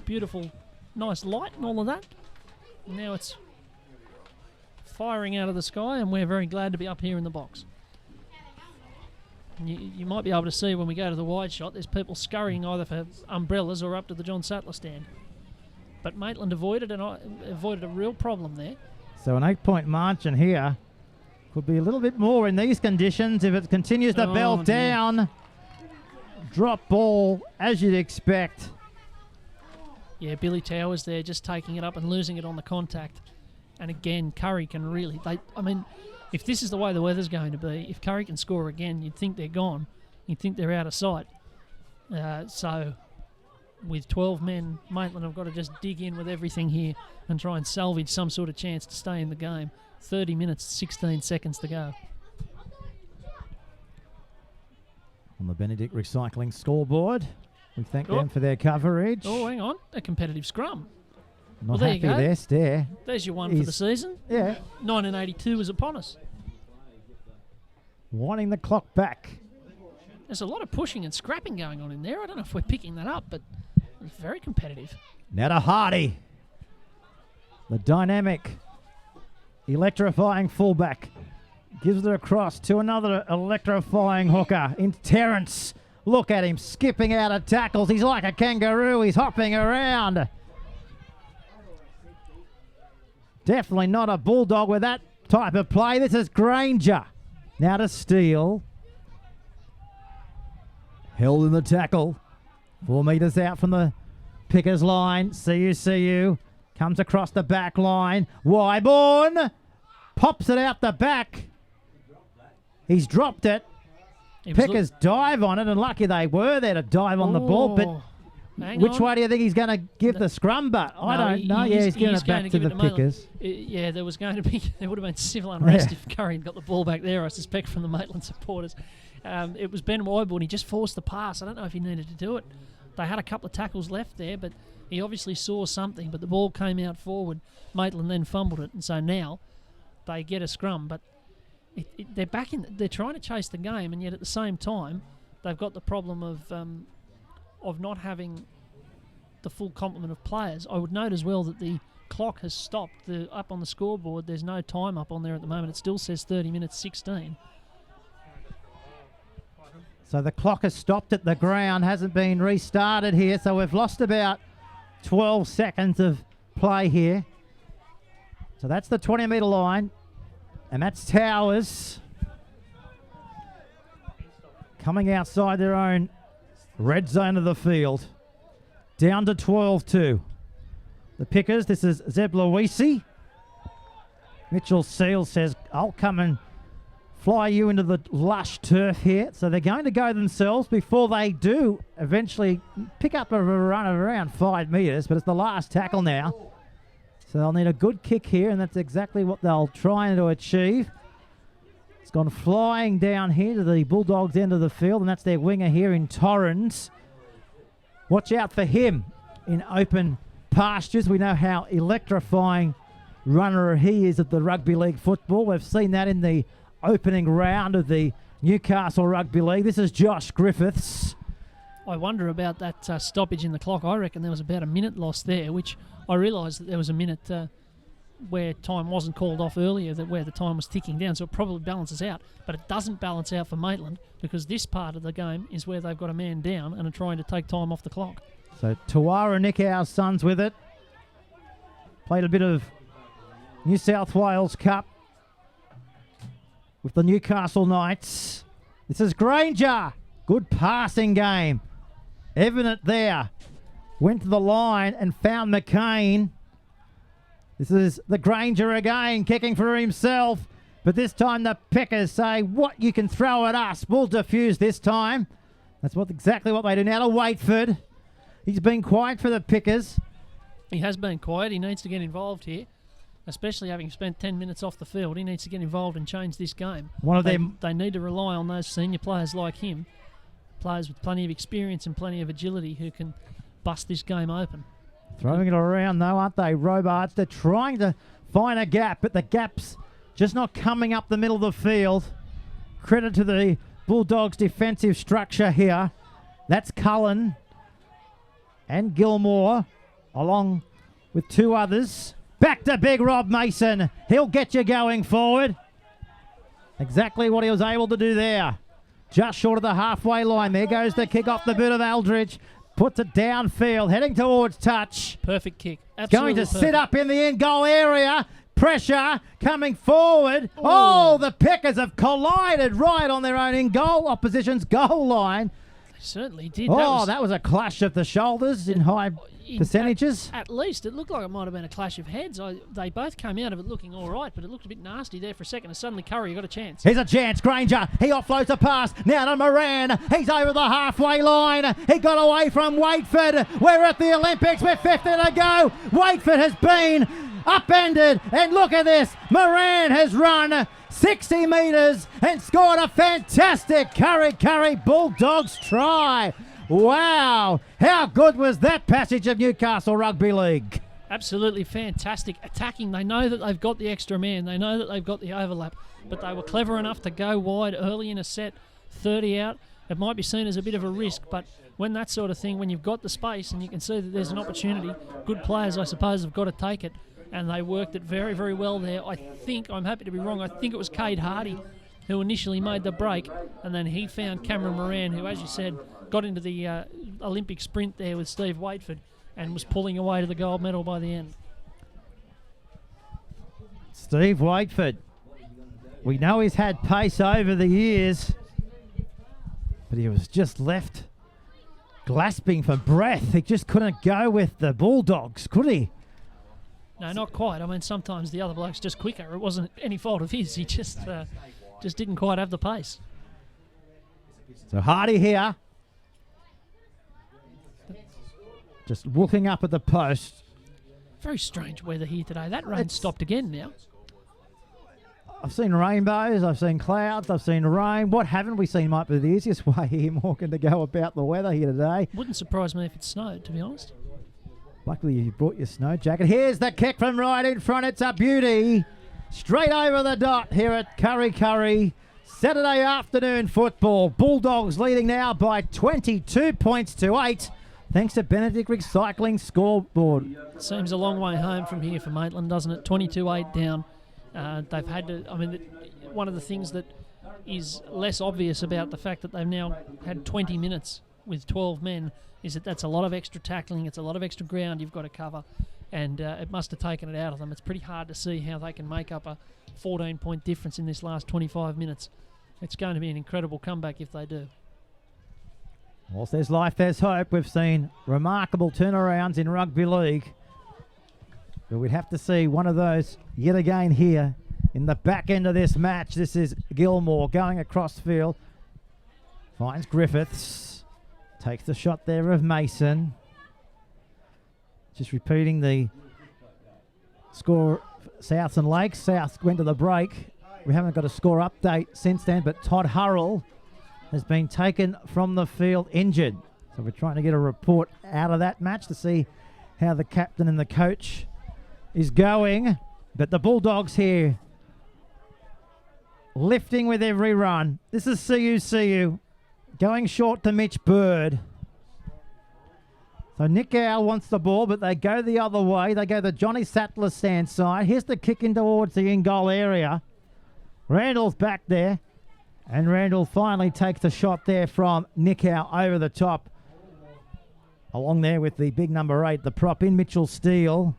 Speaker 8: beautiful, nice light and all of that? Now it's firing out of the sky, and we're very glad to be up here in the box. And you might be able to see when we go to the wide shot, there's people scurrying either for umbrellas or up to the John Sattler stand. But Maitland avoided a real problem there.
Speaker 1: So an 8-point margin here. Could be a little bit more in these conditions if it continues to belt down. Drop ball, as you'd expect.
Speaker 8: Yeah, Billy Towers there just taking it up and losing it on the contact. And again, Kurri can really... if this is the way the weather's going to be, if Kurri can score again, you'd think they're gone. You'd think they're out of sight. So... with 12 men, Maitland have got to just dig in with everything here and try and salvage some sort of chance to stay in the game. 30 minutes, 16 seconds to go.
Speaker 1: on the Benedict Recycling scoreboard. We thank them for their coverage.
Speaker 8: Oh, hang on. A competitive scrum.
Speaker 1: Not
Speaker 8: there
Speaker 1: happy
Speaker 8: you go.
Speaker 1: there, Stare.
Speaker 8: There's your one for the season.
Speaker 1: Yeah.
Speaker 8: 1982 is upon us.
Speaker 1: Winding the clock back.
Speaker 8: There's a lot of pushing and scrapping going on in there. I don't know if we're picking that up, but it's very competitive.
Speaker 1: Now to Hardy. The dynamic, electrifying fullback. Gives it across to another electrifying hooker in Terrence. Look at him skipping out of tackles. He's like a kangaroo. He's hopping around. Definitely not a bulldog with that type of play. This is Granger. Now to Steele. Held in the tackle. 4 metres out from the Pickers line. CU. Comes across the back line. Wyborn pops it out the back. He's dropped it. Pickers dive on it, and lucky they were there to dive on the ball. But which way do you think he's going to give the scrum? But I don't know. He's giving it back to the Pickers.
Speaker 8: There would have been civil unrest if Kurri had got the ball back there, I suspect, from the Maitland supporters. It was Ben Wyborn. He just forced the pass. I don't know if he needed to do it. They had a couple of tackles left there, but he obviously saw something. But the ball came out forward. Maitland then fumbled it, and so now they get a scrum. But they're back in. They're trying to chase the game, and yet at the same time, they've got the problem of not having the full complement of players. I would note as well that the clock has stopped. Up on the scoreboard, there's no time up on there at the moment. It still says 30 minutes 16.
Speaker 1: So the clock has stopped at the ground, hasn't been restarted here. So we've lost about 12 seconds of play here. So that's the 20-metre line. And that's Towers coming outside their own red zone of the field. Down to 12-2. The Pickers, this is Zeb Luisi. Mitchell Seal says, I'll come and fly you into the lush turf here. So they're going to go themselves before they do eventually pick up a run of around 5 metres, but it's the last tackle now. So they'll need a good kick here, and that's exactly what they'll try to achieve. It's gone flying down here to the Bulldogs' end of the field, and that's their winger here in Torrens. Watch out for him in open pastures. We know how electrifying runner he is at the rugby league football. We've seen that in the opening round of the Newcastle Rugby League. This is Josh Griffiths.
Speaker 8: I wonder about that stoppage in the clock. I reckon there was about a minute lost there, which I realised that there was a minute where time wasn't called off earlier, where the time was ticking down, so it probably balances out. But it doesn't balance out for Maitland, because this part of the game is where they've got a man down and are trying to take time off the clock.
Speaker 1: So Tuara Nickow's sons with it. Played a bit of New South Wales Cup with the Newcastle Knights. This is Granger. Good passing game. Evident there. Went to the line and found McCain. This is the Granger again, kicking for himself. But this time the Pickers say, what you can throw at us, we'll defuse this time. That's exactly what they do now to Waitford. He's been quiet for the Pickers.
Speaker 8: He has been quiet. He needs to get involved here, especially having spent 10 minutes off the field. He needs to get involved and change this game. They need to rely on those senior players like him, players with plenty of experience and plenty of agility who can bust this game open.
Speaker 1: Throwing it around though, aren't they, Robarts? They're trying to find a gap, but the gap's just not coming up the middle of the field. Credit to the Bulldogs' defensive structure here. That's Cullen and Gilmore, along with 2 others. Back to big Rob Mason. He'll get you going forward. Exactly what he was able to do there. Just short of the halfway line. There goes the kick off the boot of Aldridge. Puts it downfield, heading towards touch.
Speaker 8: Perfect kick. Absolutely
Speaker 1: going to sit up in the end goal area. Pressure coming forward. Ooh. Oh, the Pickers have collided right on their own in-goal opposition's goal line.
Speaker 8: They certainly did.
Speaker 1: That was a clash of the shoulders in high percentages.
Speaker 8: At least it looked like it might have been a clash of heads. They both came out of it looking all right, but it looked a bit nasty there for a second, and suddenly Kurri got a chance.
Speaker 1: Here's a chance. Granger, he offloads a pass. Now to Moran. He's over the halfway line. He got away from Waitford. We're at the Olympics with 50 to go. Waitford has been upended, and look at this. Moran has run 60 metres and scored a fantastic Kurri Bulldogs try. Wow, how good was that passage of Newcastle Rugby League?
Speaker 8: Absolutely fantastic. Attacking, they know that they've got the extra man. They know that they've got the overlap. But they were clever enough to go wide early in a set, 30 out. It might be seen as a bit of a risk, but when that sort of thing, when you've got the space and you can see that there's an opportunity, good players, I suppose, have got to take it. And they worked it very, very well there. I think, I'm happy to be wrong, I think it was Cade Hardy who initially made the break, and then he found Cameron Moran, who, as you said, got into the Olympic sprint there with Steve Waitford and was pulling away to the gold medal by the end.
Speaker 1: Steve Waitford. We know he's had pace over the years, but he was just left gasping for breath. He just couldn't go with the Bulldogs, could he?
Speaker 8: No, not quite. I mean, sometimes the other bloke's just quicker. It wasn't any fault of his. He just didn't quite have the pace.
Speaker 1: So Hardy here, just looking up at the post.
Speaker 8: Very strange weather here today. That rain stopped again now.
Speaker 1: I've seen rainbows, I've seen clouds, I've seen rain. What haven't we seen might be the easiest way here, Morgan, to go about the weather here today.
Speaker 8: Wouldn't surprise me if it snowed, to be honest.
Speaker 1: Luckily you brought your snow jacket. Here's the kick from right in front. It's a beauty. Straight over the dot here at Kurri. Saturday afternoon football. Bulldogs leading now by 22 points to 8. Thanks to Benedict Recycling scoreboard.
Speaker 8: Seems a long way home from here for Maitland, doesn't it? 22-8 down. They've had to, I mean, one of the things that is less obvious about the fact that they've now had 20 minutes with 12 men is that that's a lot of extra tackling, it's a lot of extra ground you've got to cover, and it must have taken it out of them. It's pretty hard to see how they can make up a 14-point difference in this last 25 minutes. It's going to be an incredible comeback if they do.
Speaker 1: Whilst there's life, there's hope. We've seen remarkable turnarounds in rugby league, but we'd have to see one of those yet again here in the back end of this match. This is Gilmore going across field, finds Griffiths, takes the shot there of Mason. Just repeating the score, Souths and Lakes. South went to the break. We haven't got a score update since then, but Todd Hurrell has been taken from the field injured. So we're trying to get a report out of that match to see how the captain and the coach is going. But the Bulldogs here lifting with every run. This is CU going short to Mitch Bird. So Nick Owl wants the ball, but they go the other way. They go the Johnny Sattler stand side. Here's the kick in towards the in-goal area. Randall's back there. And Randall finally takes the shot there from Nick Owl over the top. Along there with the big number 8, the prop in, Mitchell Steele.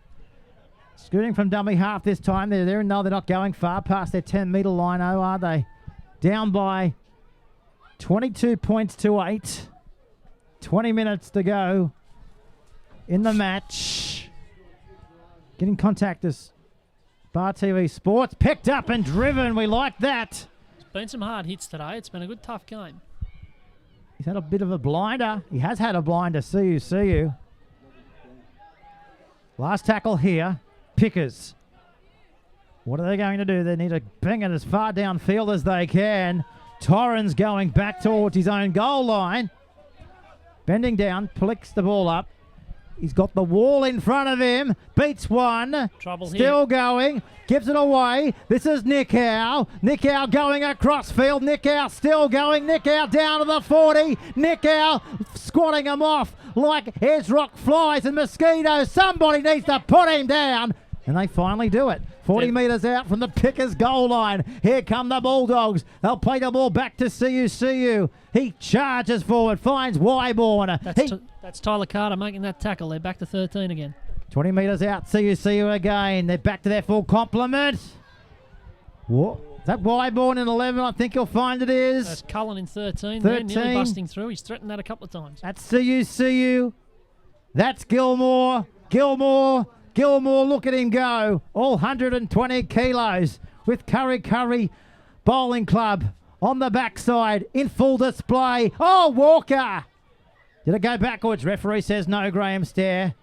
Speaker 1: Scooting from dummy half this time. They're there. No, they're not going far past their 10-metre line, oh, are they? Down by 22 points to 8. 20 minutes to go in the match. Getting contact as Bar TV Sports. Picked up and driven. We like that.
Speaker 8: There's been some hard hits today. It's been a good, tough game.
Speaker 1: He's had a bit of a blinder. He has had a blinder. CU. Last tackle here. Pickers. What are they going to do? They need to bang it as far downfield as they can. Torrens going back towards his own goal line. Bending down, flicks the ball up. He's got the wall in front of him. Beats one.
Speaker 8: Trouble
Speaker 1: Still
Speaker 8: here.
Speaker 1: going. Gives it away. This is Nick Howe. Nick Howe going across field. Nick Howe still going. Nick Howe down to the 40. Nick Howe squatting him off like hairs rock flies and mosquitoes. Somebody needs to put him down. And they finally do it. 40 metres out from the Pickers goal line. Here come the Bulldogs. They'll play the ball back to CU. He charges forward, finds Wyborn.
Speaker 8: That's Tyler Carter making that tackle. They're back to 13 again.
Speaker 1: 20 metres out, CU again. They're back to their full complement. What? Is that Wyborn in 11? I think you'll find it is.
Speaker 8: That's Cullen in 13. They're nearly busting through. He's threatened that a couple of times.
Speaker 1: That's CU. That's Gilmore. Gilmore, look at him go. All 120 kilos with Kurri Bowling Club on the backside in full display. Oh, Walker. Did it go backwards? Referee says no, Graham Stair.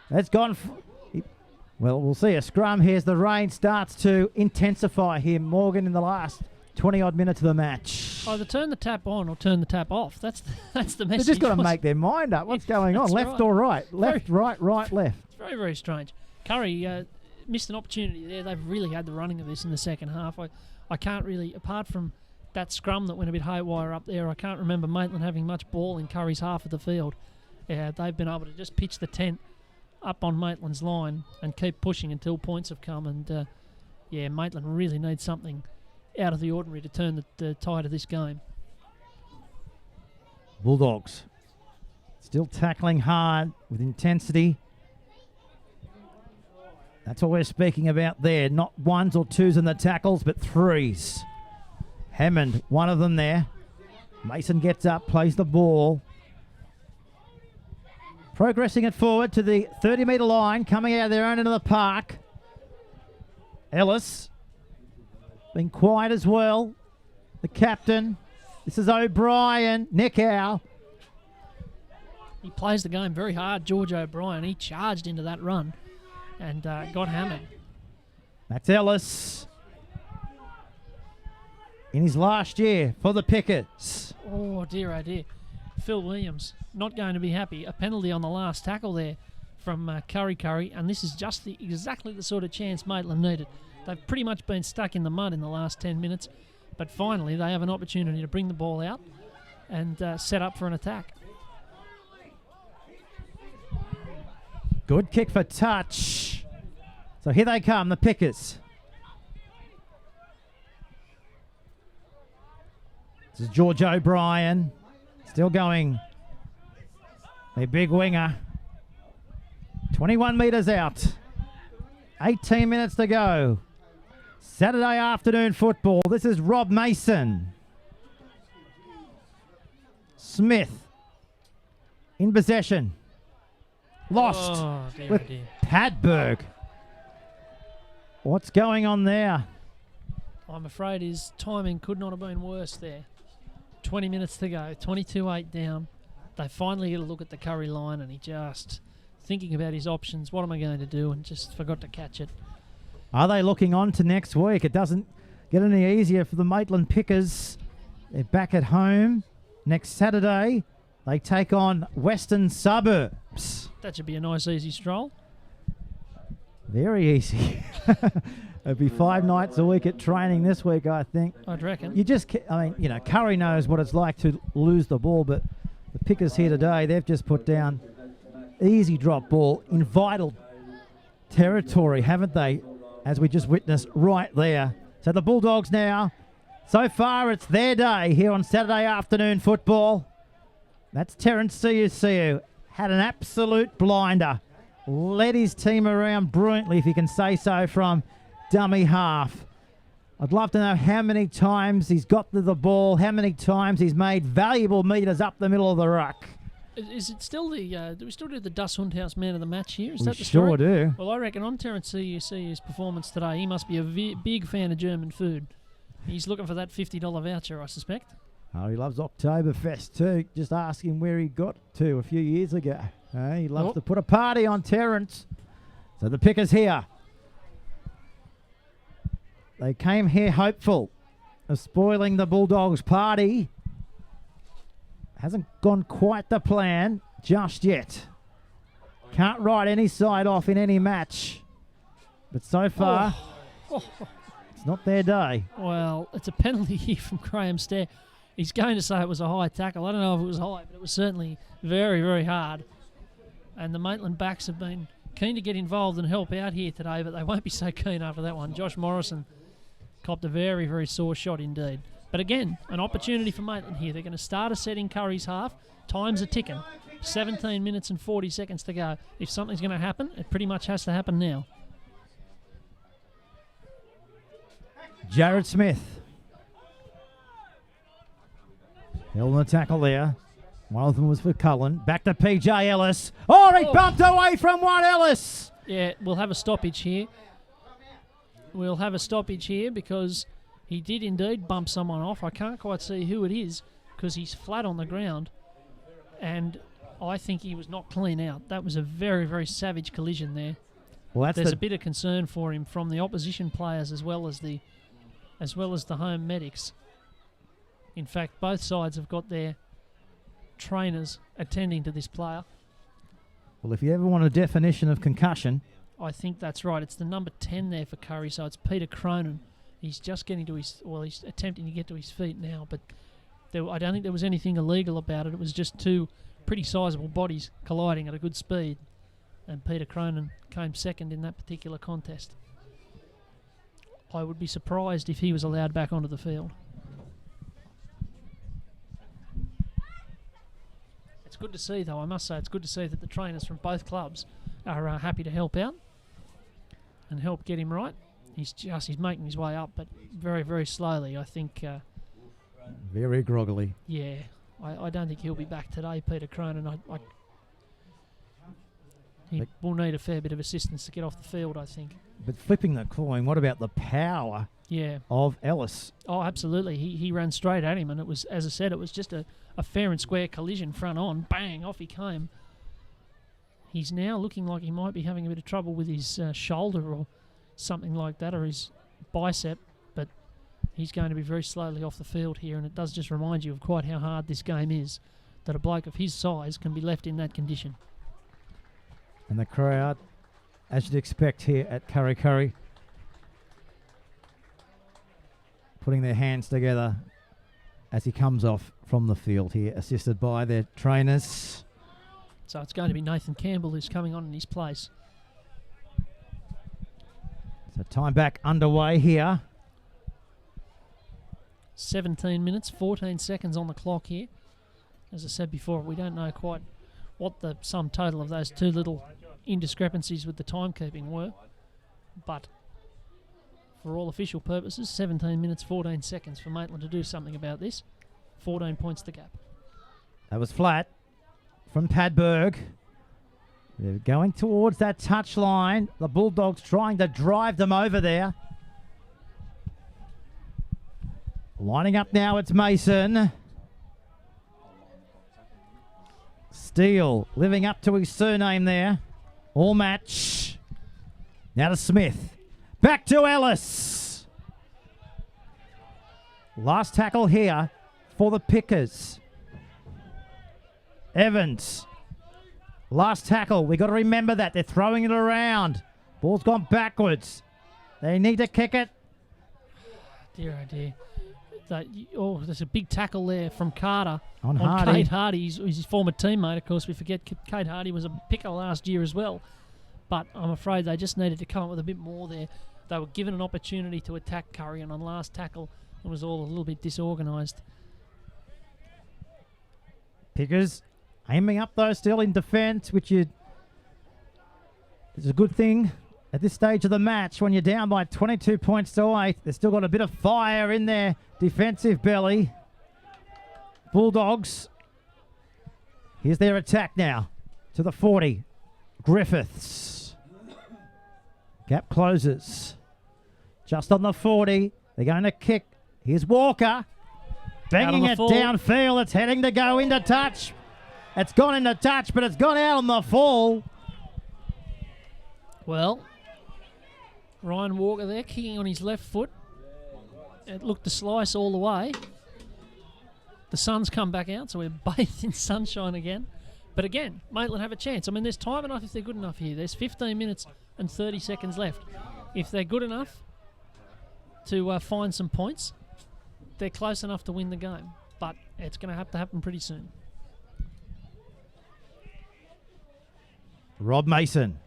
Speaker 1: That's gone. Well, we'll see a scrum here as the rain starts to intensify here, Morgan, in the last 20-odd minutes of the match.
Speaker 8: Either turn the tap on or turn the tap off. That's the message.
Speaker 1: They've just got to make their mind up. What's going on? Left or right? Left, right, left.
Speaker 8: It's very, very strange. Kurri missed an opportunity there. They've really had the running of this in the second half. I can't really, apart from that scrum that went a bit haywire up there, I can't remember Maitland having much ball in Kurri's half of the field. They've been able to just pitch the tent up on Maitland's line and keep pushing until points have come. And, Maitland really needs something out of the ordinary to turn the tide of this game.
Speaker 1: Bulldogs still tackling hard with intensity. That's what we're speaking about there. Not ones or twos in the tackles, but threes. Hammond, one of them there. Mason gets up, plays the ball. Progressing it forward to the 30-metre line, coming out of their own end of the park. Ellis being quiet as well. The captain. This is O'Brien. Nick Howe.
Speaker 8: He plays the game very hard, George O'Brien. He charged into that run and got hammered.
Speaker 1: That's Ellis. In his last year for the Pickers.
Speaker 8: Oh dear. Phil Williams not going to be happy. A penalty on the last tackle there from Kurri, and this is just exactly the sort of chance Maitland needed. They've pretty much been stuck in the mud in the last 10 minutes, but finally they have an opportunity to bring the ball out and set up for an attack.
Speaker 1: Good kick for touch. So here they come, the Pickers. This is George O'Brien. Still going. A big winger. 21 metres out. 18 minutes to go. Saturday afternoon football. This is Rob Mason. Smith in possession. Lost with Padberg. What's going on there?
Speaker 8: I'm afraid his timing could not have been worse there. 20 minutes to go, 22-8 down. They finally get a look at the Kurri line and he just thinking about his options. What am I going to do? And just forgot to catch it.
Speaker 1: Are they looking on to next week? It doesn't get any easier for the Maitland Pickers. They're back at home next Saturday. They take on Western Suburbs.
Speaker 8: That should be a nice, easy stroll.
Speaker 1: Very easy. It'll be 5 nights a week at training this week, I think.
Speaker 8: I'd reckon.
Speaker 1: Kurri knows what it's like to lose the ball, but the Pickers here today, they've just put down easy drop ball in vital territory, haven't they? As we just witnessed right there. So the Bulldogs now, so far it's their day here on Saturday afternoon football. That's Terence Siu. Had an absolute blinder. Led his team around brilliantly, if you can say so, from dummy half. I'd love to know how many times he's got to the ball, how many times he's made valuable metres up the middle of the ruck.
Speaker 8: Is it still do we still do the Das Hundhaus man of the match here? Is
Speaker 1: We
Speaker 8: that the story?
Speaker 1: sure do.
Speaker 8: Well, I reckon on Terence Siu's performance today, he must be a big fan of German food. He's looking for that $50 voucher, I suspect.
Speaker 1: Oh, he loves Oktoberfest too. Just ask him where he got to a few years ago. He loves to put a party on Terence. So the Pickers here. They came here hopeful of spoiling the Bulldogs' party. Hasn't gone quite the plan just yet. Can't write any side off in any match. But so far, it's not their day.
Speaker 8: Well, it's a penalty here from Graham Stair. He's going to say it was a high tackle. I don't know if it was high, but it was certainly very, very hard. And the Maitland backs have been keen to get involved and help out here today, but they won't be so keen after that one. Josh Morrison copped a very, very sore shot indeed. But again, an opportunity for Maitland here. They're going to start a set in Kurri's half. Times are ticking. 17 minutes and 40 seconds to go. If something's going to happen, it pretty much has to happen now.
Speaker 1: Jared Smith. Held on the tackle there. One of them was for Cullen. Back to PJ Ellis. Oh, he bumped away from one, Ellis.
Speaker 8: Yeah, we'll have a stoppage here. We'll have a stoppage here because he did indeed bump someone off. I can't quite see who it is because he's flat on the ground. And I think he was not clean out. That was a very, very savage collision there.
Speaker 1: Well,
Speaker 8: there's a bit of concern for him from the opposition players as well as the home medics. In fact, both sides have got their trainers attending to this player.
Speaker 1: Well, if you ever want a definition of concussion,
Speaker 8: I think that's right. It's the number 10 there for Kurri, so it's Peter Cronin. He's just getting to he's attempting to get to his feet now, but I don't think there was anything illegal about it. It was just two pretty sizable bodies colliding at a good speed, and Peter Cronin came second in that particular contest. I would be surprised if he was allowed back onto the field. It's good to see, though, I must say, it's good to see that the trainers from both clubs are happy to help out and help get him right. He's making his way up, but very, very slowly, I think.
Speaker 1: Very groggily.
Speaker 8: Yeah, I don't think he'll be back today, Peter Cronin. He will need a fair bit of assistance to get off the field, I think.
Speaker 1: But flipping the coin, what about the power of Ellis?
Speaker 8: Oh, absolutely. He ran straight at him, and it was, as I said, it was just a fair and square collision front on. Bang, off he came. He's now looking like he might be having a bit of trouble with his shoulder or something like that, or his bicep, but he's going to be very slowly off the field here, and it does just remind you of quite how hard this game is, that a bloke of his size can be left in that condition.
Speaker 1: And the crowd, as you'd expect here at Kurri, putting their hands together as he comes off from the field here, assisted by their trainers.
Speaker 8: So it's going to be Nathan Campbell who's coming on in his place.
Speaker 1: So time back underway here.
Speaker 8: 17 minutes, 14 seconds on the clock here. As I said before, we don't know quite what the sum total of those two little indiscrepancies with the timekeeping were, but for all official purposes, 17 minutes, 14 seconds for Maitland to do something about this. 14 points the gap.
Speaker 1: That was flat from Padberg. They're going towards that touch line. The Bulldogs trying to drive them over there. Lining up now, it's Mason. Steele living up to his surname there. All match. Now to Smith. Back to Ellis. Last tackle here for the Pickers. Evans. Last tackle. We've got to remember that. They're throwing it around. Ball's gone backwards. They need to kick it.
Speaker 8: Dear, oh dear. There's a big tackle there from Carter
Speaker 1: on
Speaker 8: Hardy. Kate Hardy. He's his former teammate, of course. We forget Kate Hardy was a picker last year as well. But I'm afraid they just needed to come up with a bit more there. They were given an opportunity to attack Kurri, and on last tackle, it was all a little bit disorganised.
Speaker 1: Pickers aiming up, though, still in defence, which is a good thing at this stage of the match. When you're down by 22 points to 8, they've still got a bit of fire in their defensive belly. Bulldogs. Here's their attack now to the 40. Griffiths. Gap closes. Just on the 40. They're going to kick. Here's Walker. Banging it downfield. It's heading to go into touch. It's gone into touch, but it's gone out on the fall.
Speaker 8: Well, Ryan Walker there kicking on his left foot. It looked to slice all the way. The sun's come back out, so we're bathed in sunshine again. But again, Maitland have a chance. I mean, there's time enough if they're good enough here. There's 15 minutes and 30 seconds left. If they're good enough to find some points, they're close enough to win the game. But it's going to have to happen pretty soon.
Speaker 1: Rob Mason.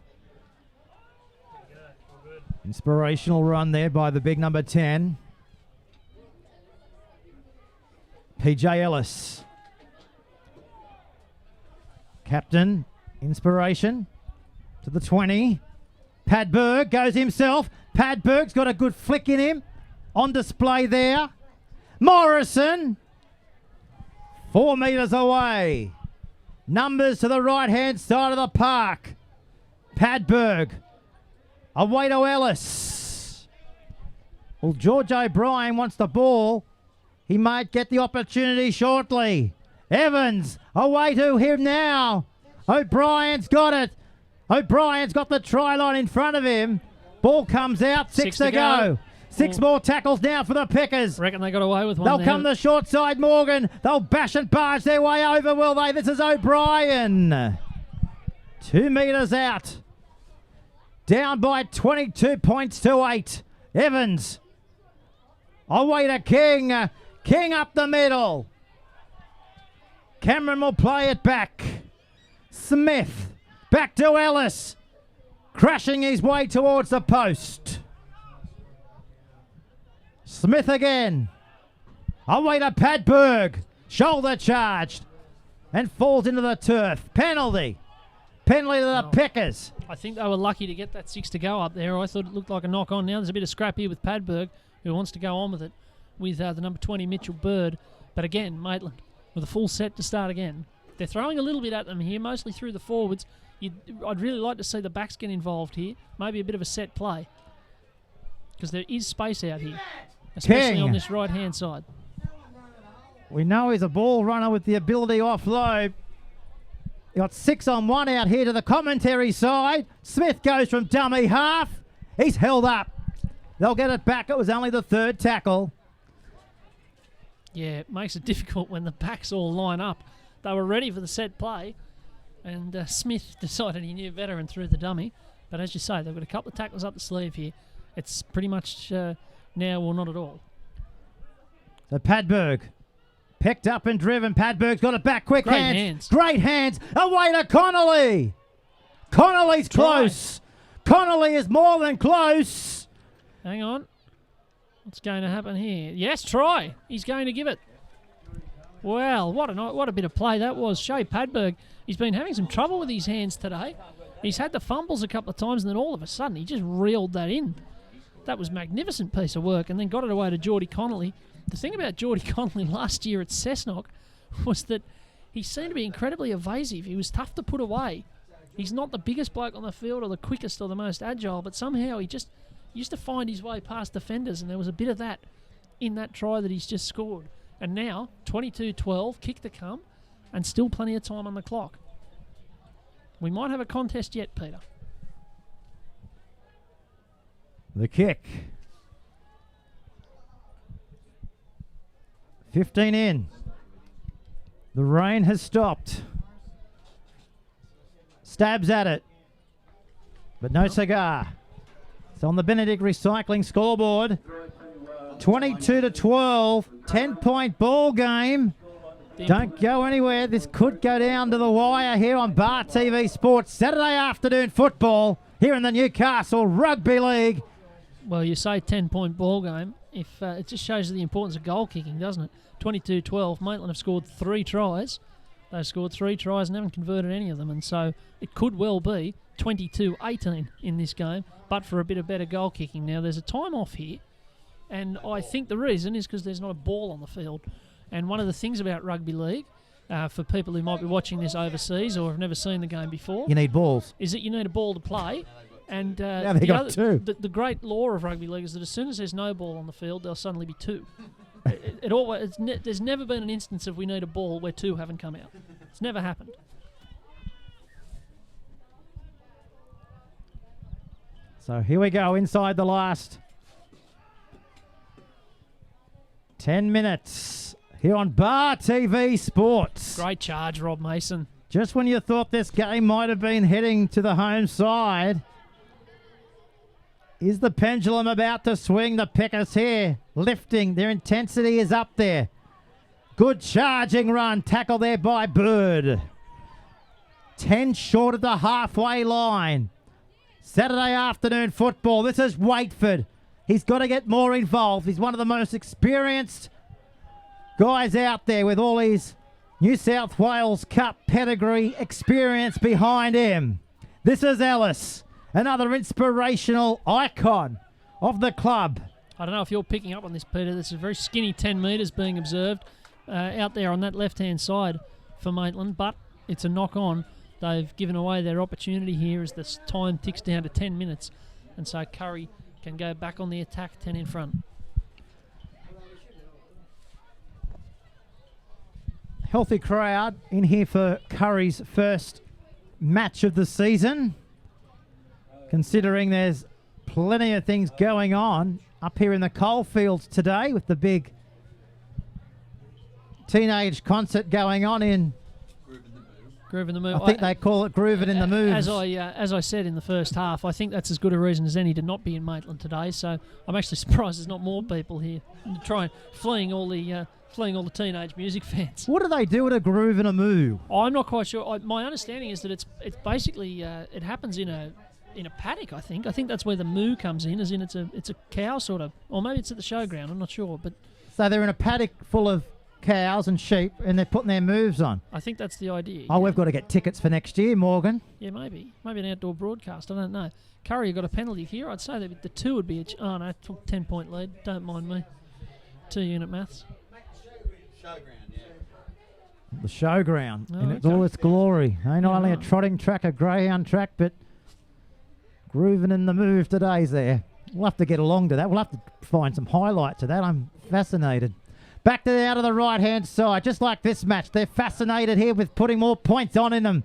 Speaker 1: Inspirational run there by the big number 10. PJ Ellis. Captain, inspiration to the 20. Padberg goes himself. Padberg's got a good flick in him. On display there. Morrison. 4 metres away. Numbers to the right-hand side of the park. Padberg. Away to Ellis. Well, George O'Brien wants the ball. He might get the opportunity shortly. Evans, away to him now. O'Brien's got it. O'Brien's got the try line in front of him. Ball comes out, six to go. Six more tackles now for the Pickers.
Speaker 8: Reckon they got away with one.
Speaker 1: They'll come the short side, Morgan. They'll bash and barge their way over, will they? This is O'Brien. 2 metres out. Down by 22 points to 8. Evans. Away to King. King up the middle. Cameron will play it back. Smith. Back to Ellis. Crashing his way towards the post. Smith again. Away to Padberg. Shoulder charged. And falls into the turf. Penalty. Penalty to the Pickers.
Speaker 8: I think they were lucky to get that 6 to go up there. I thought it looked like a knock on. Now there's a bit of scrap here with Padberg, who wants to go on with it with the number 20, Mitchell Bird. But again, Maitland with a full set to start again. They're throwing a little bit at them here, mostly through the forwards. I'd really like to see the backs get involved here. Maybe a bit of a set play. Because there is space out here, especially
Speaker 1: King.
Speaker 8: on this right-hand side.
Speaker 1: We know he's a ball runner with the ability offload. He got 6 on 1 out here to the commentary side. Smith goes from dummy half. He's held up. They'll get it back. It was only the third tackle.
Speaker 8: Yeah, it makes it difficult when the backs all line up. They were ready for the set play, and Smith decided he knew better and threw the dummy. But as you say, they've got a couple of tackles up the sleeve here. It's pretty much now or not at all.
Speaker 1: So Padberg picked up and driven. Padberg's got it back. Quick
Speaker 8: Great
Speaker 1: hands.
Speaker 8: hands.
Speaker 1: Great hands. Away to Connolly. Connolly's close. Connolly is more than close.
Speaker 8: Hang on. What's going to happen here? Yes, try. He's going to give it. Well, what a bit of play that was. Shea Padberg, he's been having some trouble with his hands today. He's had the fumbles a couple of times, and then all of a sudden he just reeled that in. That was a magnificent piece of work, and then got it away to Geordie Connolly. The thing about Geordie Connolly last year at Cessnock was that he seemed to be incredibly evasive. He was tough to put away. He's not the biggest bloke on the field or the quickest or the most agile, but somehow he just used to find his way past defenders, and there was a bit of that in that try that he's just scored. And now, 22-12, kick to come, and still plenty of time on the clock. We might have a contest yet, Peter.
Speaker 1: The kick. 15 in. The rain has stopped. Stabs at it. But no cigar. It's on the Benedict Recycling scoreboard. 22-12. 10-point ball game. Don't go anywhere. This could go down to the wire here on Bar TV Sports. Saturday afternoon football here in the Newcastle Rugby League.
Speaker 8: Well, you say 10-point ball game. If it just shows you the importance of goal kicking, doesn't it? 22-12. Maitland have scored 3 tries. They've scored 3 tries and haven't converted any of them. And so it could well be 22-18 in this game, but for a bit of better goal kicking. Now, there's a time off here. And I think the reason is because there's not a ball on the field. And one of the things about rugby league, for people who might be watching this overseas or have never seen the game before,
Speaker 1: you need balls.
Speaker 8: Is that you need a ball to play. And
Speaker 1: now they got 2.
Speaker 8: The great law of rugby league is that as soon as there's no ball on the field, there'll suddenly be 2. There's never been an instance of we need a ball where 2 haven't come out. It's never happened.
Speaker 1: So here we go inside the last 10 minutes here on Bar TV Sports.
Speaker 8: Great charge, Rob Mason.
Speaker 1: Just when you thought this game might have been heading to the home side, is the pendulum about to swing? The Pickers here lifting. Their intensity is up there. Good charging run. Tackle there by Bird. 10 short of the halfway line. Saturday afternoon football. This is Waitford. He's got to get more involved. He's one of the most experienced guys out there with all his New South Wales Cup pedigree experience behind him. This is Ellis, another inspirational icon of the club.
Speaker 8: I don't know if you're picking up on this, Peter. This is a very skinny 10 metres being observed out there on that left-hand side for Maitland, but it's a knock-on. They've given away their opportunity here as this time ticks down to 10 minutes, and so Kurri can go back on the attack, 10 in front. Healthy crowd in here for Kurri's first match of the season.
Speaker 1: considering there's plenty of things going on up here in the coalfields today with the big teenage concert going on in
Speaker 8: Groove in the Move.
Speaker 1: I think they call it Grooving in the Move.
Speaker 8: As I said in the first half, I think that's as good a reason as any to not be in Maitland today. So I'm actually surprised there's not more people here fleeing all the teenage music fans.
Speaker 1: What do they do at a Groove and a Move?
Speaker 8: I'm not quite sure. My understanding is that it's basically it happens in a paddock. I think that's where the moo comes in, as in it's a cow sort of, or maybe it's at the showground. I'm not sure, but
Speaker 1: so they're in a paddock full of cows and sheep, and they're putting their moves on.
Speaker 8: I think that's the idea.
Speaker 1: Oh, we've got to get tickets for next year, Morgan.
Speaker 8: Yeah, maybe an outdoor broadcast. I don't know. Kurri got a penalty here. I'd say that the 2 would be oh no, 10-point lead. Don't mind me. 2-unit maths.
Speaker 1: The showground,
Speaker 8: Oh,
Speaker 1: and it's
Speaker 8: okay.
Speaker 1: all its glory. Ain't only a
Speaker 8: right.
Speaker 1: trotting track, a greyhound track, but Grooving in the Move today's there. We'll have to get along to that. We'll have to find some highlights of that. I'm fascinated. Back to out of the right-hand side, just like this match. They're fascinated here with putting more points on in them.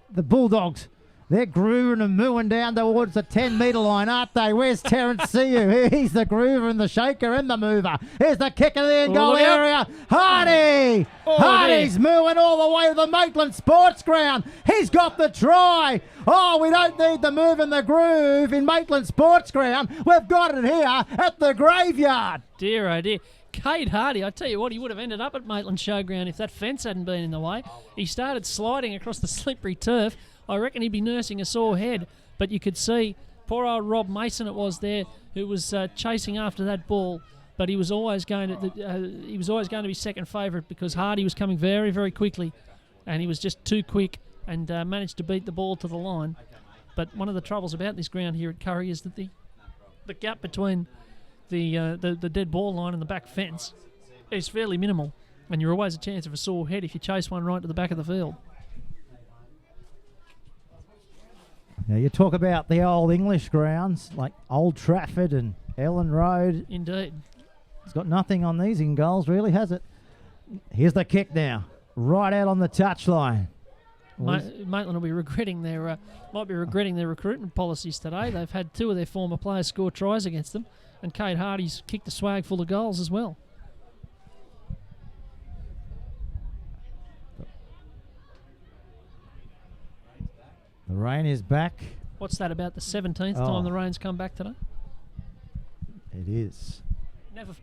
Speaker 1: The Bulldogs, they're grooving and mooing down towards the 10-metre line, aren't they? Where's Terence Siu? He's the groover and the shaker and the mover. Here's the kick of the end goal area. Hardy! Hardy's mooing all the way to the Maitland Sports Ground. He's got the try. Oh, we don't need the move and the groove in Maitland Sports Ground. We've got it here at the graveyard.
Speaker 8: Dear, oh dear. Cade Hardy, I tell you what, he would have ended up at Maitland Showground if that fence hadn't been in the way. He started sliding across the slippery turf. I reckon he'd be nursing a sore head, but you could see poor old Rob Mason it was there who was chasing after that ball, but he was always going to be second favourite because Hardy was coming very, very quickly, and he was just too quick and managed to beat the ball to the line. But one of the troubles about this ground here at Kurri is that the gap between the dead ball line and the back fence is fairly minimal, and you're always a chance of a sore head if you chase one right to the back of the field.
Speaker 1: Now you talk about the old English grounds like Old Trafford and Ellen Road.
Speaker 8: Indeed.
Speaker 1: It's got nothing on these in goals, really, has it? Here's the kick now, right out on the touchline.
Speaker 8: Maitland will be regretting their recruitment policies today. They've had 2 of their former players score tries against them, and Cade Hardy's kicked a swag full of goals as well.
Speaker 1: The rain is back.
Speaker 8: What's that, about the 17th time the rain's come back today?
Speaker 1: It is.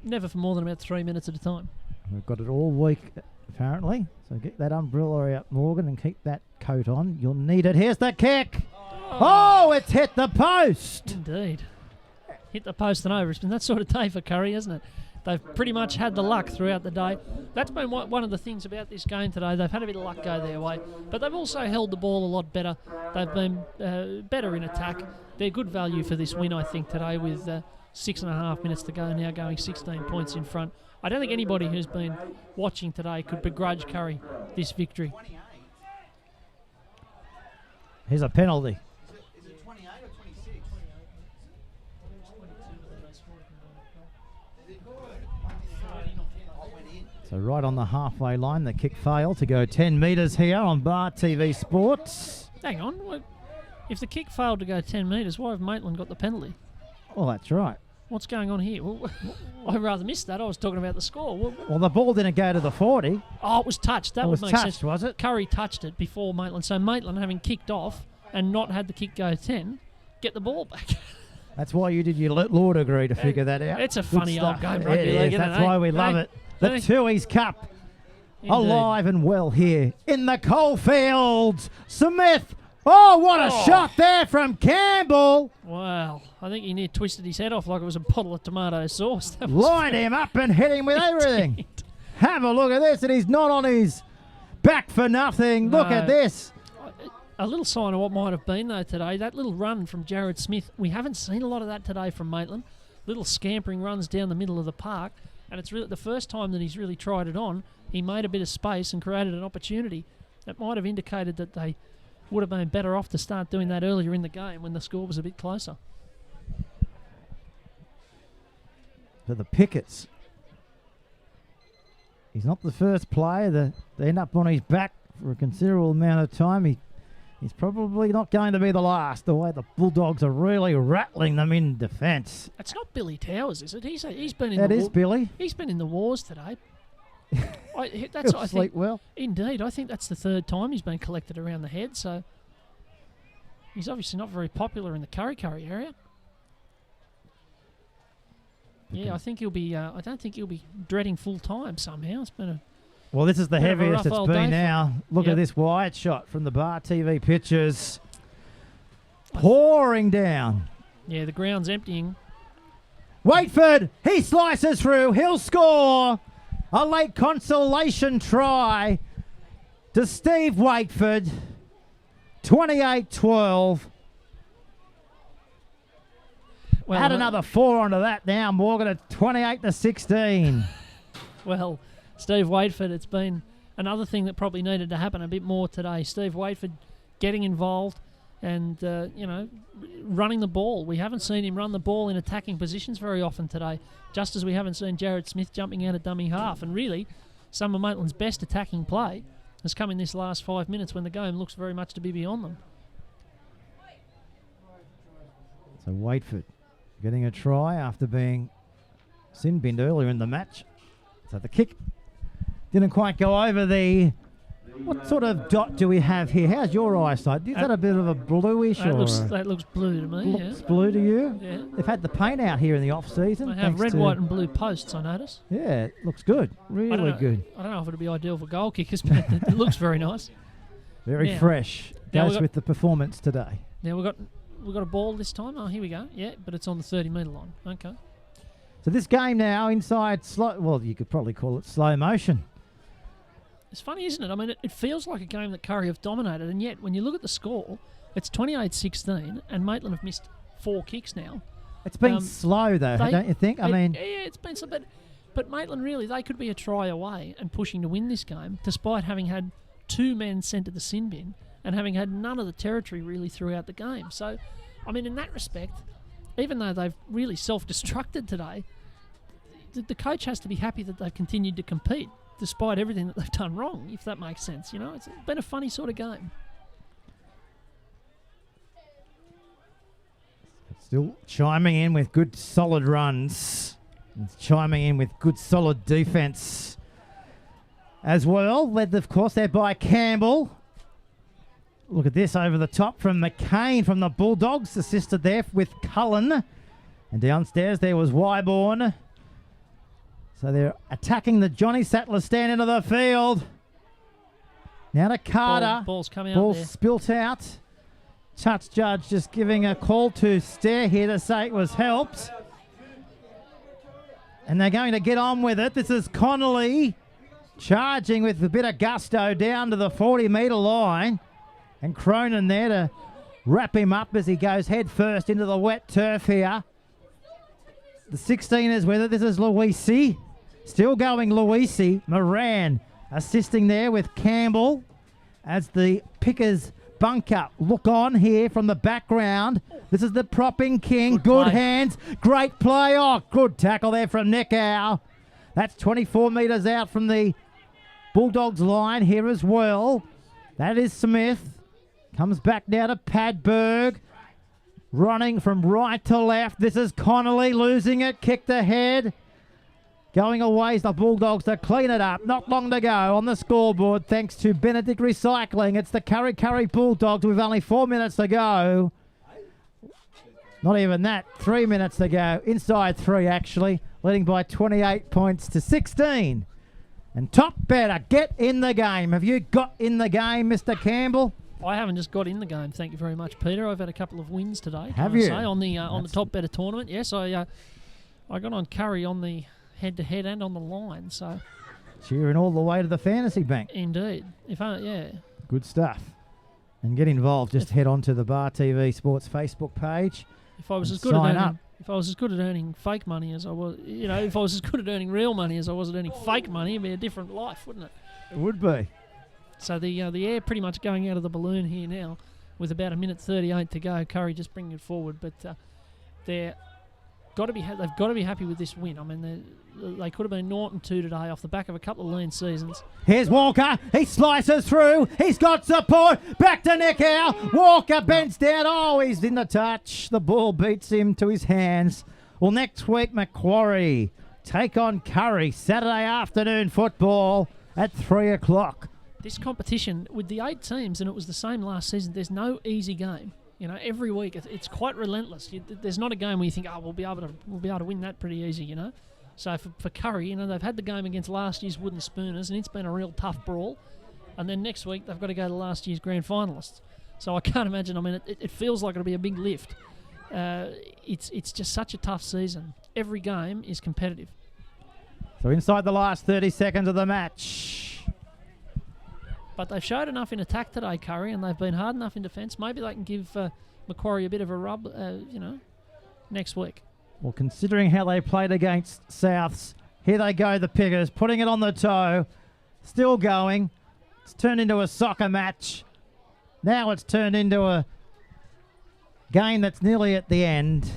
Speaker 8: Never for more than about 3 minutes at a time.
Speaker 1: We've got it all week, apparently. So get that umbrella out, Morgan, and keep that coat on. You'll need it. Here's the kick. Oh, it's hit the post.
Speaker 8: Indeed. Hit the post and over. It's been that sort of day for Kurri, hasn't it? They've pretty much had the luck throughout the day. That's been one of the things about this game today. They've had a bit of luck go their way, but they've also held the ball a lot better. They've been better in attack. They're good value for this win, I think, today with 6.5 minutes to go now, going 16 points in front. I don't think anybody who's been watching today could begrudge Kurri this victory.
Speaker 1: Here's a penalty. So right on the halfway line, the kick failed to go 10 metres here on Bar TV Sports.
Speaker 8: Hang on. If the kick failed to go 10 metres, why have Maitland got the penalty?
Speaker 1: Oh, that's right.
Speaker 8: What's going on here? Well, I rather missed that. I was talking about the score.
Speaker 1: Well, the ball didn't go to the 40.
Speaker 8: Oh, it was touched. That would make sense.
Speaker 1: Was it?
Speaker 8: Kurri touched it before Maitland. So Maitland, having kicked off and not had the kick go 10, get the ball back.
Speaker 1: That's why you did your law degree to figure that out.
Speaker 8: It's a funny old game, rugby league, isn't it?
Speaker 1: That's why we love it. The Tooheys Cup, alive and well here in the coalfields. Smith. Oh, what a shot there from Campbell.
Speaker 8: Wow. I think he near twisted his head off like it was a bottle of tomato sauce.
Speaker 1: Lined him up and hit him with everything. Have a look at this, and he's not on his back for nothing. No. Look at this.
Speaker 8: A little sign of what might have been, though, today. That little run from Jared Smith. We haven't seen a lot of that today from Maitland. Little scampering runs down the middle of the park. And it's really the first time that he's really tried it on. He made a bit of space and created an opportunity. That might have indicated that they would have been better off to start doing that earlier in the game when the score was a bit closer.
Speaker 1: For the Pickets. He's not the first player to end up on his back for a considerable amount of time. He He's probably not going to be the last, the way the Bulldogs are really rattling them in defence.
Speaker 8: It's not Billy Towers, is it? He's been in
Speaker 1: That is Billy.
Speaker 8: He's been in the wars today. I
Speaker 1: He'll sleep well.
Speaker 8: Indeed, I think that's the third time he's been collected around the head, so he's obviously not very popular in the Kurri area. Yeah, I think he'll be. I don't think he'll be dreading full time somehow. It's been
Speaker 1: well, this is the heaviest it's been now. Look
Speaker 8: Yep.
Speaker 1: at this wide shot from the Bar TV pictures. Pouring down.
Speaker 8: Yeah, the ground's emptying.
Speaker 1: Waitford, he slices through. He'll score. A late consolation try to Steve Waitford. 28-12.
Speaker 8: Well,
Speaker 1: Add another 4 onto that now, Morgan, at 28-16.
Speaker 8: Well, Steve Waitford, it's been another thing that probably needed to happen a bit more today. Steve Waitford getting involved and, running the ball. We haven't seen him run the ball in attacking positions very often today, just as we haven't seen Jared Smith jumping out of dummy half. And really, some of Maitland's best attacking play has come in this last 5 minutes when the game looks very much to be beyond them.
Speaker 1: So Waitford getting a try after being sin-binned earlier in the match. So the kick didn't quite go over the... What sort of dot do we have here? How's your eyesight? Is that a bit of a bluish
Speaker 8: that
Speaker 1: or...
Speaker 8: That looks blue to me,
Speaker 1: Looks blue to you?
Speaker 8: Yeah.
Speaker 1: They've had the paint out here in the off-season.
Speaker 8: They have red, white and blue posts, I notice.
Speaker 1: Yeah, it looks good. Really good.
Speaker 8: I don't know if it'll be ideal for goal kickers, but it looks very nice.
Speaker 1: Very fresh. Goes with the performance today.
Speaker 8: Now we've got a ball this time. Oh, here we go. Yeah, but it's on the 30-metre line. Okay.
Speaker 1: So this game now inside slow... Well, you could probably call it slow motion.
Speaker 8: It's funny, isn't it? I mean, it feels like a game that Kurri have dominated, and yet when you look at the score, it's 28-16, and Maitland have missed 4 kicks now.
Speaker 1: It's been slow, though, don't you think?
Speaker 8: Yeah, it's been slow, but Maitland, really, they could be a try away and pushing to win this game, despite having had 2 men sent to the sin bin and having had none of the territory really throughout the game. So, I mean, in that respect, even though they've really self-destructed today, the coach has to be happy that they've continued to compete, despite everything that they've done wrong, if that makes sense. You know, it's been a funny sort of game.
Speaker 1: Still chiming in with good, solid runs. It's chiming in with good, solid defence as well. Led, of course, there by Campbell. Look at this over the top from McCain from the Bulldogs. Assisted there with Cullen. And downstairs there was Wyborn. So they're attacking the Johnny Sattler stand into the field. Now to Carter.
Speaker 8: Ball's coming
Speaker 1: Ball
Speaker 8: out there.
Speaker 1: spilt out. Touch judge just giving a call to Stair here to say it was helped. And they're going to get on with it. This is Connolly charging with a bit of gusto down to the 40-metre line. And Cronin there to wrap him up as he goes head first into the wet turf here. The 16ers with it. This is Luisi. Still going Luisi. Moran assisting there with Campbell as the Pickers bunker look on here from the background. This is the propping king. Good hands. Great play. Oh, good tackle there from Neckow. That's 24 metres out from the Bulldogs line here as well. That is Smith. Comes back now to Padberg. Running from right to left. This is Connolly losing it. Kicked ahead. Going away is the Bulldogs to clean it up. Not long to go on the scoreboard thanks to Benedict Recycling. It's the Kurri Bulldogs with only 4 minutes to go. Not even that. 3 minutes to go. Inside 3 actually. Leading by 28 points to 16. And top better. Get in the game. Have you got in the game, Mr. Campbell?
Speaker 8: I haven't just got in the game, thank you very much, Peter. I've had a couple of wins today.
Speaker 1: Have you?
Speaker 8: On the top better tournament. Yes, I got on Kurri on the head-to-head and on the line. So
Speaker 1: cheering all the way to the fantasy bank.
Speaker 8: Indeed.
Speaker 1: Good stuff. And get involved. Just head on to the Bar TV Sports Facebook page.
Speaker 8: If I was as good at earning fake money as I was, if I was as good at earning real money as I was at earning fake money, it'd be a different life, wouldn't it?
Speaker 1: It would be.
Speaker 8: So the air pretty much going out of the balloon here now with about 1:38 to go. Kurri just bringing it forward, but they're they've got to be happy with this win. I mean, they could have been 0-2 today off the back of a couple of lean seasons.
Speaker 1: Here's Walker. He slices through. He's got support. Back to Nick Howe. Walker bends down. Oh, he's in the touch. The ball beats him to his hands. Well, next week, Macquarie take on Kurri. Saturday afternoon football at 3 o'clock.
Speaker 8: This competition, with the 8 teams, and it was the same last season, there's no easy game. You know, every week it's quite relentless. There's not a game where you think, we'll be able to win that pretty easy, you know. So for Kurri, you know, they've had the game against last year's Wooden Spooners, and it's been a real tough brawl. And then next week they've got to go to last year's grand finalists. So I can't imagine. I mean, it feels like it'll be a big lift. It's just such a tough season. Every game is competitive.
Speaker 1: So inside the last 30 seconds of the match.
Speaker 8: But they've showed enough in attack today, Kurri, and they've been hard enough in defence. Maybe they can give Macquarie a bit of a rub, next week.
Speaker 1: Well, considering how they played against Souths, here they go, the Piggers, putting it on the toe. Still going. It's turned into a soccer match. Now it's turned into a game that's nearly at the end.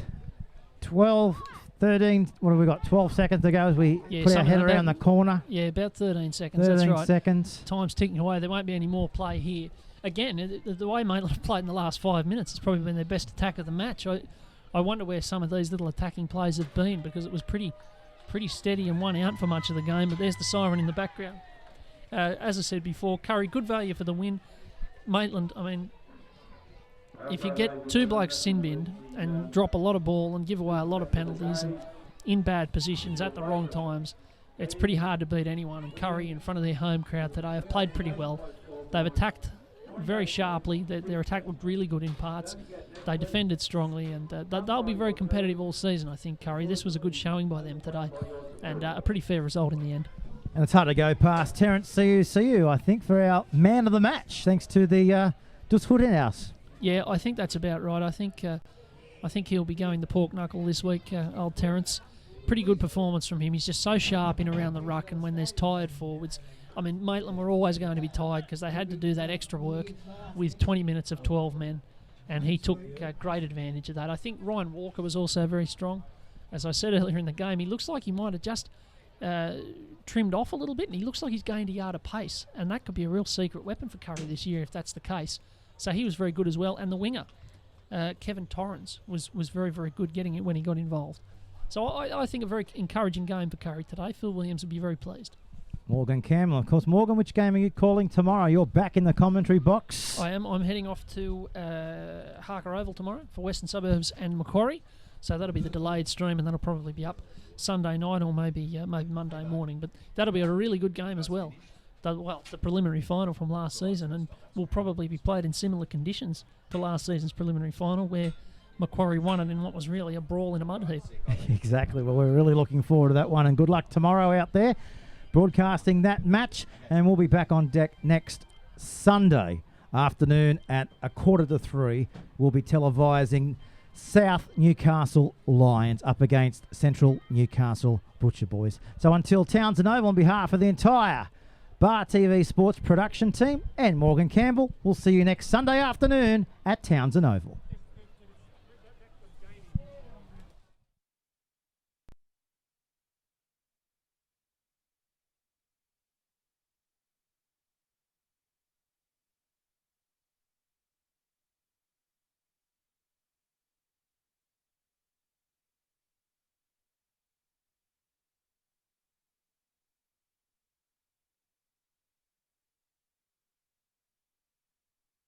Speaker 1: 12, 13, what have we got? 12 seconds to go as we put our head around the corner.
Speaker 8: Yeah, about 13 seconds, that's right.
Speaker 1: 13 seconds.
Speaker 8: Time's ticking away. There won't be any more play here. Again, the way Maitland have played in the last 5 minutes has probably been their best attack of the match. I wonder where some of these little attacking plays have been, because it was pretty steady and one out for much of the game. But there's the siren in the background. As I said before, Kurri, good value for the win. Maitland, I mean, if you get 2 blokes sin-binned and drop a lot of ball and give away a lot of penalties and in bad positions at the wrong times, it's pretty hard to beat anyone. And Kurri, in front of their home crowd today, have played pretty well. They've attacked very sharply. Their attack looked really good in parts. They defended strongly, and they'll be very competitive all season, I think, Kurri. This was a good showing by them today, and a pretty fair result in the end.
Speaker 1: And it's hard to go past Terence CU, I think, for our man of the match, thanks to the Dus Hoedenhuis.
Speaker 8: Yeah, I think that's about right. I think he'll be going the pork knuckle this week, old Terence. Pretty good performance from him. He's just so sharp in around the ruck, and when there's tired forwards, I mean, Maitland were always going to be tired because they had to do that extra work with 20 minutes of 12 men, and he took great advantage of that. I think Ryan Walker was also very strong. As I said earlier in the game, he looks like he might have just trimmed off a little bit, and he looks like he's gained a yard of pace, and that could be a real secret weapon for Kurri this year if that's the case. So he was very good as well, and the winger, Kevin Torrens, was very, very good getting it when he got involved. So I think a very encouraging game for Kurri today. Phil Williams will be very pleased.
Speaker 1: Morgan Campbell, of course. Morgan, which game are you calling tomorrow? You're back in the commentary box.
Speaker 8: I am. I'm heading off to Harker Oval tomorrow for Western Suburbs and Macquarie. So that'll be the delayed stream, and that'll probably be up Sunday night or maybe Monday morning. But that'll be a really good game as well. The preliminary final from last season, and will probably be played in similar conditions to last season's preliminary final, where Macquarie won it in what was really a brawl in a mud heap.
Speaker 1: Exactly. Well, we're really looking forward to that one, and good luck tomorrow out there broadcasting that match. And we'll be back on deck next Sunday afternoon at 2:45. We'll be televising South Newcastle Lions up against Central Newcastle Butcher Boys. So until Townsend Oval, on behalf of the entire Bar TV Sports production team and Morgan Campbell, we'll see you next Sunday afternoon at Townsend Oval.